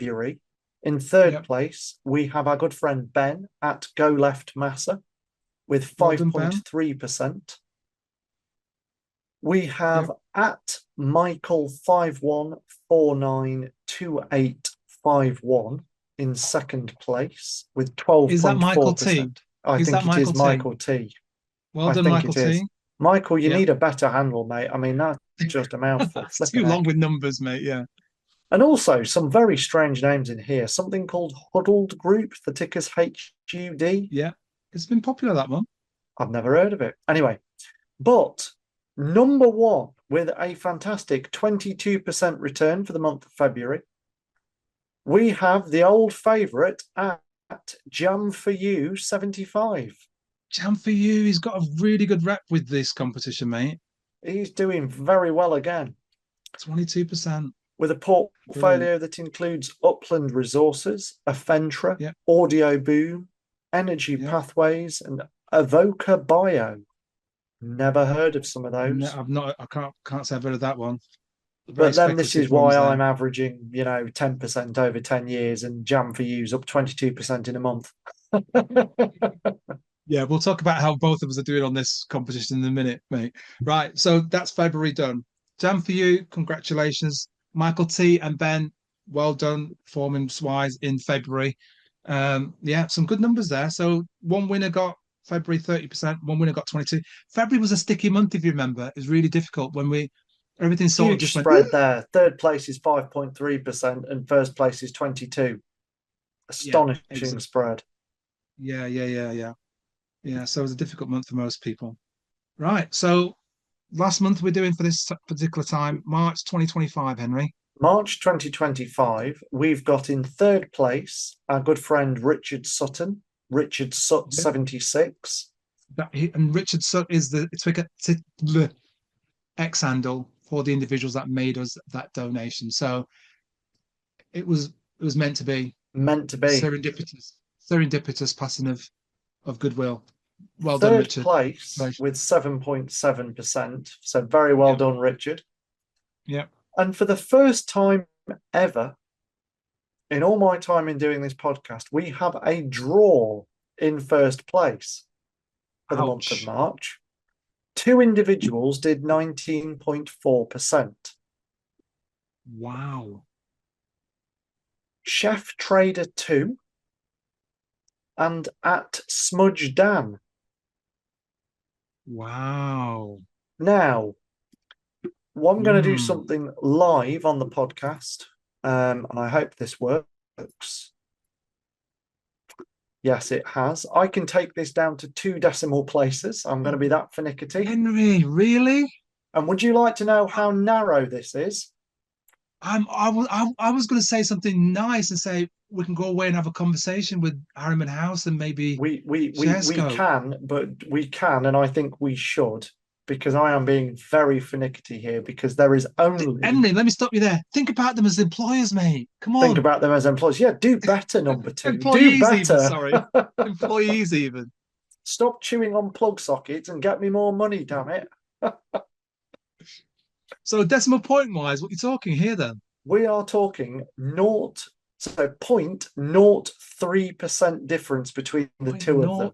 February, in third place, we have our good friend Ben at Go Left Massa with 5.3%. We have at Michael 51492851 in second place with 12.4%. Is that Michael T? I think it is Michael T. Well done, Michael T. Michael, you need a better handle, mate. I mean, that's just a mouthful. It's too long with numbers, mate. Yeah. And also some very strange names in here. Something called Huddled Group, the ticker's HUD. Yeah, it's been popular, that one. I've never heard of it. Anyway, but number one with a fantastic 22% return for the month of February, we have the old favourite at Jam for You 75. Jam for You, he's got a really good rep with this competition, mate. He's doing very well again. 22%. With a portfolio that includes Upland Resources, Afentra, Audio Boom, Energy Pathways, and Evoca Bio. Never heard of some of those. No, I've not. I can't say I've heard of that one. But then this is why I'm averaging, 10% over 10 years, and Jam for You's up 22% in a month. Yeah, we'll talk about how both of us are doing on this competition in a minute, mate. Right, so that's February done. Jam for You, congratulations. Michael T and Ben, well done performance-wise in February. Some good numbers there. So one winner got February 30%, one winner got 22%. February was a sticky month, if you remember. It was really difficult when everything sort of just spread there. Third place is 5.3% and first place is 22%. Astonishing spread. Yeah. So it was a difficult month for most people. Right. So last month we're doing for this particular time, March 2025, Henry. March 2025, we've got in third place our good friend Richard Sutton, Richard Sutt 76. And Richard Sutt is the Twitter X handle for the individuals that made us that donation. So it was meant to be. Meant to be. Serendipitous passing of goodwill. Well Third done, Richard. Place with 7.7%. So very well done, Richard. Yeah. And for the first time ever in all my time in doing this podcast, we have a draw in first place for the month of March. Two individuals did 19.4%. Wow. Chef Trader 2 and at Smudge Dan. Wow. Now, I'm going to do something live on the podcast, and I hope this works. Yes, it has. I can take this down to 2 decimal places. I'm going to be that finicky. Henry, really? And would you like to know how narrow this is? I was going to say something nice and say we can go away and have a conversation with Harriman House and maybe we can, and I think we should. because I am being very finicky here, because there is only... Henry, let me stop you there. Think about them as employers, mate. Come on. Think about them as employees. Yeah, do better, number two. Employees do better. even, sorry. Employees even. Stop chewing on plug sockets and get me more money, damn it. So decimal point wise, what are you talking here then? We are talking 0.03% difference between the two of them.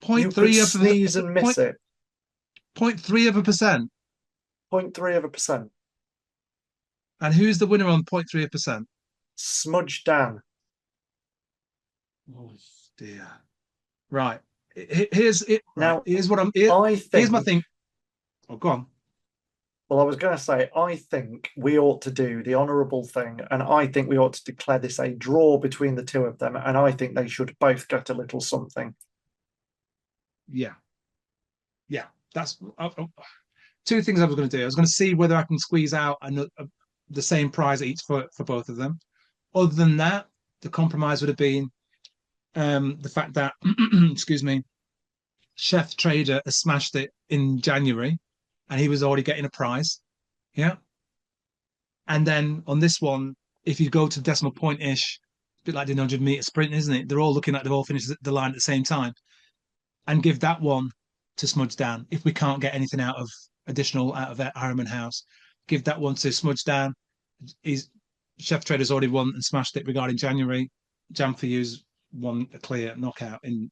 You could sneeze and miss it. 0.3%. 0.3%. And who's the winner on 0.3%? Smudge Dan. Oh dear. Right. Here's it. Right. Now, here's what I'm. Here's my thing. Oh, go on. Well, I was going to say, I think we ought to do the honourable thing, and I think we ought to declare this a draw between the two of them, and I think they should both get a little something. Yeah. Yeah. That's two things I was going to do. I was going to see whether I can squeeze out the same prize each for both of them. Other than that, the compromise would have been the fact that, excuse me, Chef Trader has smashed it in January and he was already getting a prize. Yeah. And then on this one, if you go to decimal point-ish, a bit like the 100-meter sprint, isn't it? They're all looking like they've all finished the line at the same time. And give that one to Smudge Dan. If we can't get anything additional out of that Harriman House, give that one to Smudge Dan. Chef Trader's already won and smashed it regarding January. Jam for You's won a clear knockout in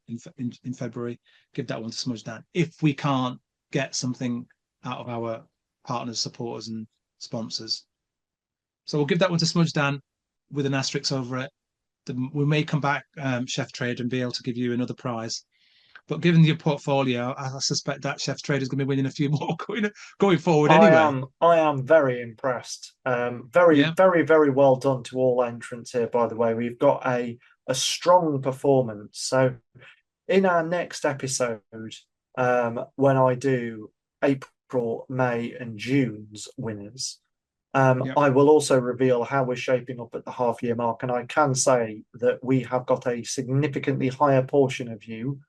February. Give that one to Smudge Dan. If we can't get something out of our partners, supporters, and sponsors, so we'll give that one to Smudge Dan with an asterisk over it. We may come back, Chef Trader, and be able to give you another prize. But given your portfolio, I suspect that Chef Trader is going to be winning a few more going forward anyway. I am very impressed. Very, very well done to all entrants here, by the way. We've got a strong performance. So in our next episode, when I do April, May and June's winners, I will also reveal how we're shaping up at the half-year mark. And I can say that we have got a significantly higher portion of you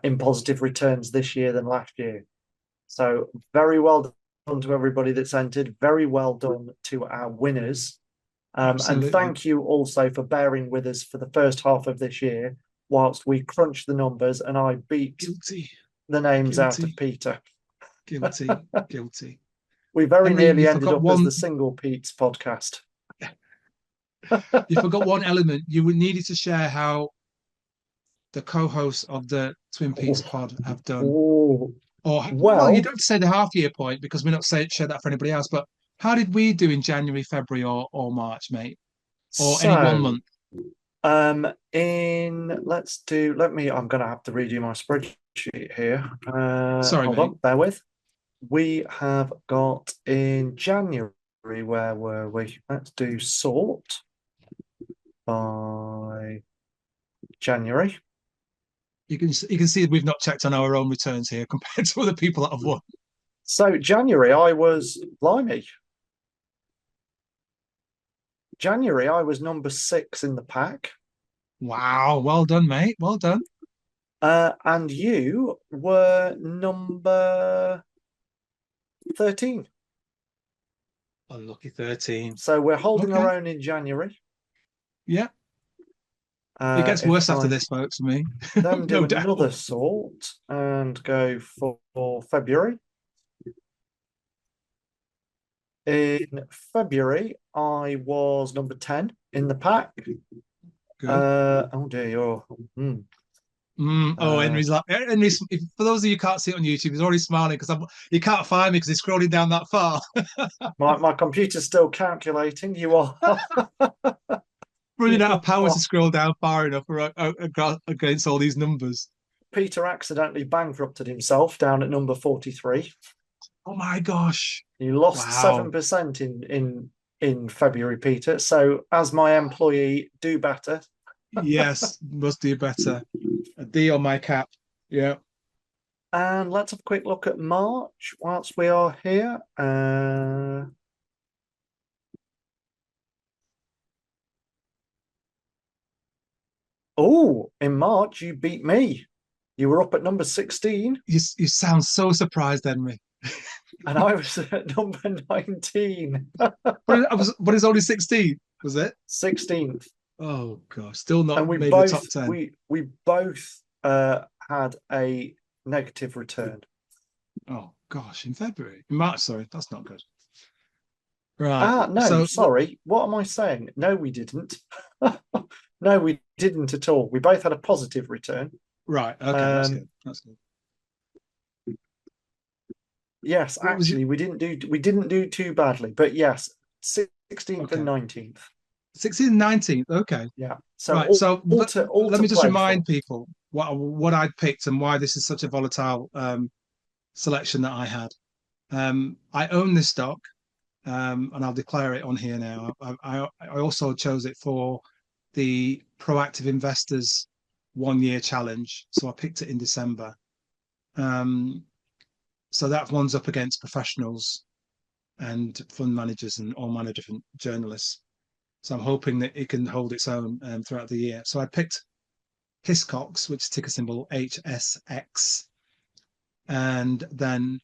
in positive returns this year than last year. So very well done to everybody that's entered. Very well done to our winners. And thank you also for bearing with us for the first half of this year whilst we crunch the numbers and I beat the names out of Peter. Guilty. We very nearly ended up as the Single Pete's podcast. You forgot one element. You needed to share how the co-hosts of the Twin Petes pod have done. Well, you don't have to say the half-year point because we're not share that for anybody else. But how did we do in January, February, or March, mate? Or any 1 month? I'm going to have to redo my spreadsheet here. Sorry, hold mate. on, bear with. We have got in January. Where were we? Let's do sort by January. You can see we've not checked on our own returns here compared to other people that have won. So January, I was number 6 in the pack. Wow, well done, mate. Well done. And you were number 13. Unlucky 13. So we're holding our own in January. Yeah. It gets worse after this, folks, for me. Then do another sort and go for February. In February, I was number 10 in the pack. Good. Oh dear. Henry's like, for those of you who can't see it on YouTube, he's already smiling because you can't find me because he's scrolling down that far. my computer's still calculating. You are running out of power to scroll down far enough against all these numbers. Peter accidentally bankrupted himself down at number 43. Oh my gosh. You lost 7% in February, Peter. So as my employee, do better. Yes, must do better. A D on my cap. Yeah. And let's have a quick look at March whilst we are here. In March, you beat me. You were up at number 16. You sound so surprised, Henry. And I was at number 19. But it's only 16, was it? 16th. Oh gosh, still not And we made both the top 10. we both had a negative return. Oh gosh, in February, in March. Sorry, that's not good. Right. No, so sorry. What am I saying? No, we didn't. No, we didn't at all. We both had a positive return. Right. Okay, that's good. That's good. Yes, actually, we didn't do too badly, but yes, 16th and 19th. 16th and 19th. Okay. Yeah. So right. Let me just remind people what I'd picked and why this is such a volatile selection that I had. I own this stock, and I'll declare it on here now. I also chose it for the Proactive Investors 1 year challenge, so I picked it in December. So that one's up against professionals and fund managers and all manner of different journalists. So I'm hoping that it can hold its own throughout the year. So I picked Hiscox, which is ticker symbol HSX. And then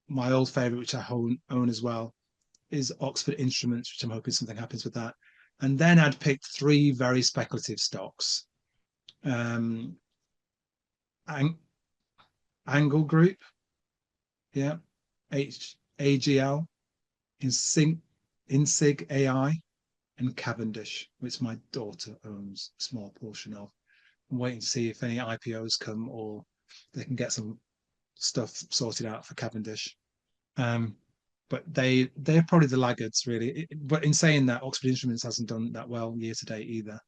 my old favorite, which I own as well, is Oxford Instruments, which I'm hoping something happens with that. And then I'd picked 3 very speculative stocks. Anglo Group, yeah, AGL, Insig AI, and Cavendish, which my daughter owns a small portion of. I'm waiting to see if any IPOs come or they can get some stuff sorted out for Cavendish. But they're probably the laggards, really. But in saying that, Oxford Instruments hasn't done that well year to date either,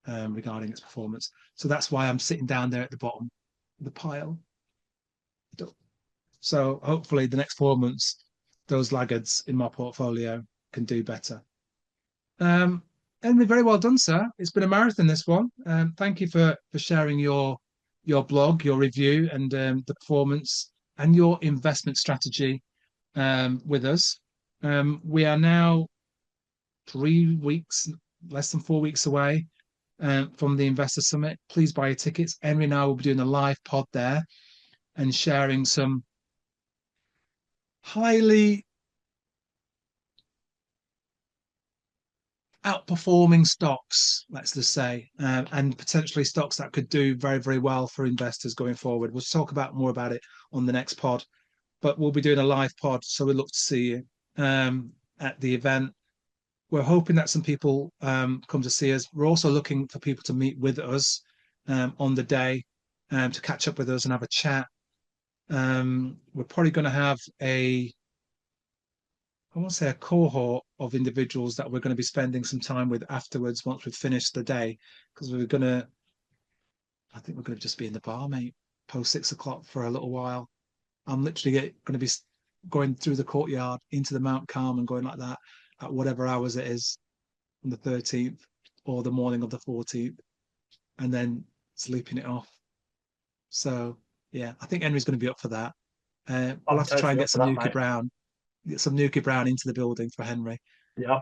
regarding its performance. So that's why I'm sitting down there at the bottom of the pile. So hopefully the next 4 months, those laggards in my portfolio can do better. Emily, very well done, sir. It's been a marathon, this one. Thank you for sharing your blog, your review, and the performance and your investment strategy with us. We are now 3 weeks, less than 4 weeks away from the Investor Summit. Please buy your tickets. Henry and I will be doing a live pod there and sharing some highly outperforming stocks, let's just say, and potentially stocks that could do very, very well for investors going forward. We'll talk more about it on the next pod, but we'll be doing a live pod, so we look to see you at the event. We're hoping that some people come to see us. We're also looking for people to meet with us on the day to catch up with us and have a chat. We're probably going to have a cohort of individuals that we're going to be spending some time with afterwards once we've finished the day, because I think we're going to just be in the bar, mate, post 6 o'clock for a little while. I'm literally going to be going through the courtyard into the Mount Calm and going like that at whatever hours it is on the 13th or the morning of the 14th, and then sleeping it off. So yeah, I think Henry's going to be up for that. We'll have to try and get some Nuki Brown. Get some Nuki Brown into the building for Henry. Yeah.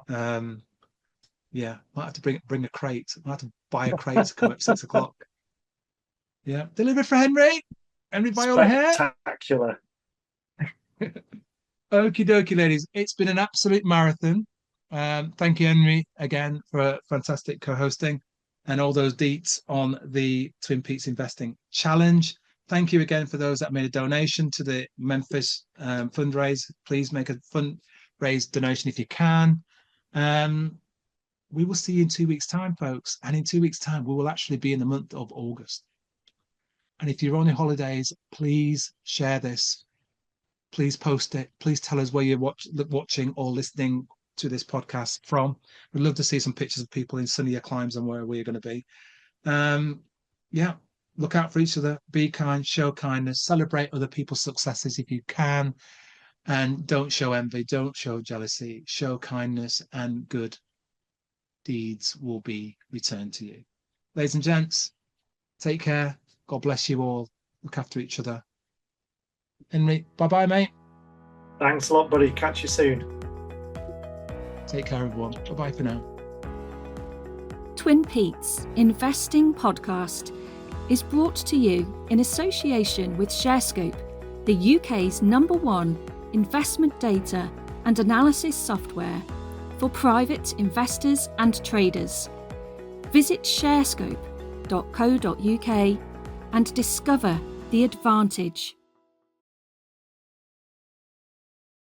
Yeah, might have to bring a crate. Might have to buy a crate to come at 6 o'clock. Yeah, delivered for Henry. Henry Viola here. Spectacular. Okie dokie, ladies. It's been an absolute marathon. Thank you, Henry, again for fantastic co-hosting and all those deets on the TwinPetes Investing Challenge. Thank you again for those that made a donation to the Memphis fundraise. Please make a fundraise donation if you can. We will see you in 2 weeks' time, folks. And in 2 weeks' time, we will actually be in the month of August. And if you're on your holidays, please share this. Please post it. Please tell us where you're watching or listening to this podcast from. We'd love to see some pictures of people in sunnier climes and where we're going to be. Yeah. Look out for each other, be kind, show kindness, celebrate other people's successes if you can, and don't show envy, don't show jealousy, show kindness, and good deeds will be returned to you. Ladies and gents, take care. God bless you all. Look after each other. Henry, bye-bye, mate. Thanks a lot, buddy. Catch you soon. Take care, everyone. Bye-bye for now. TwinPetes Investing Podcast is brought to you in association with ShareScope, the UK's #1 investment data and analysis software for private investors and traders. Visit sharescope.co.uk and discover the advantage.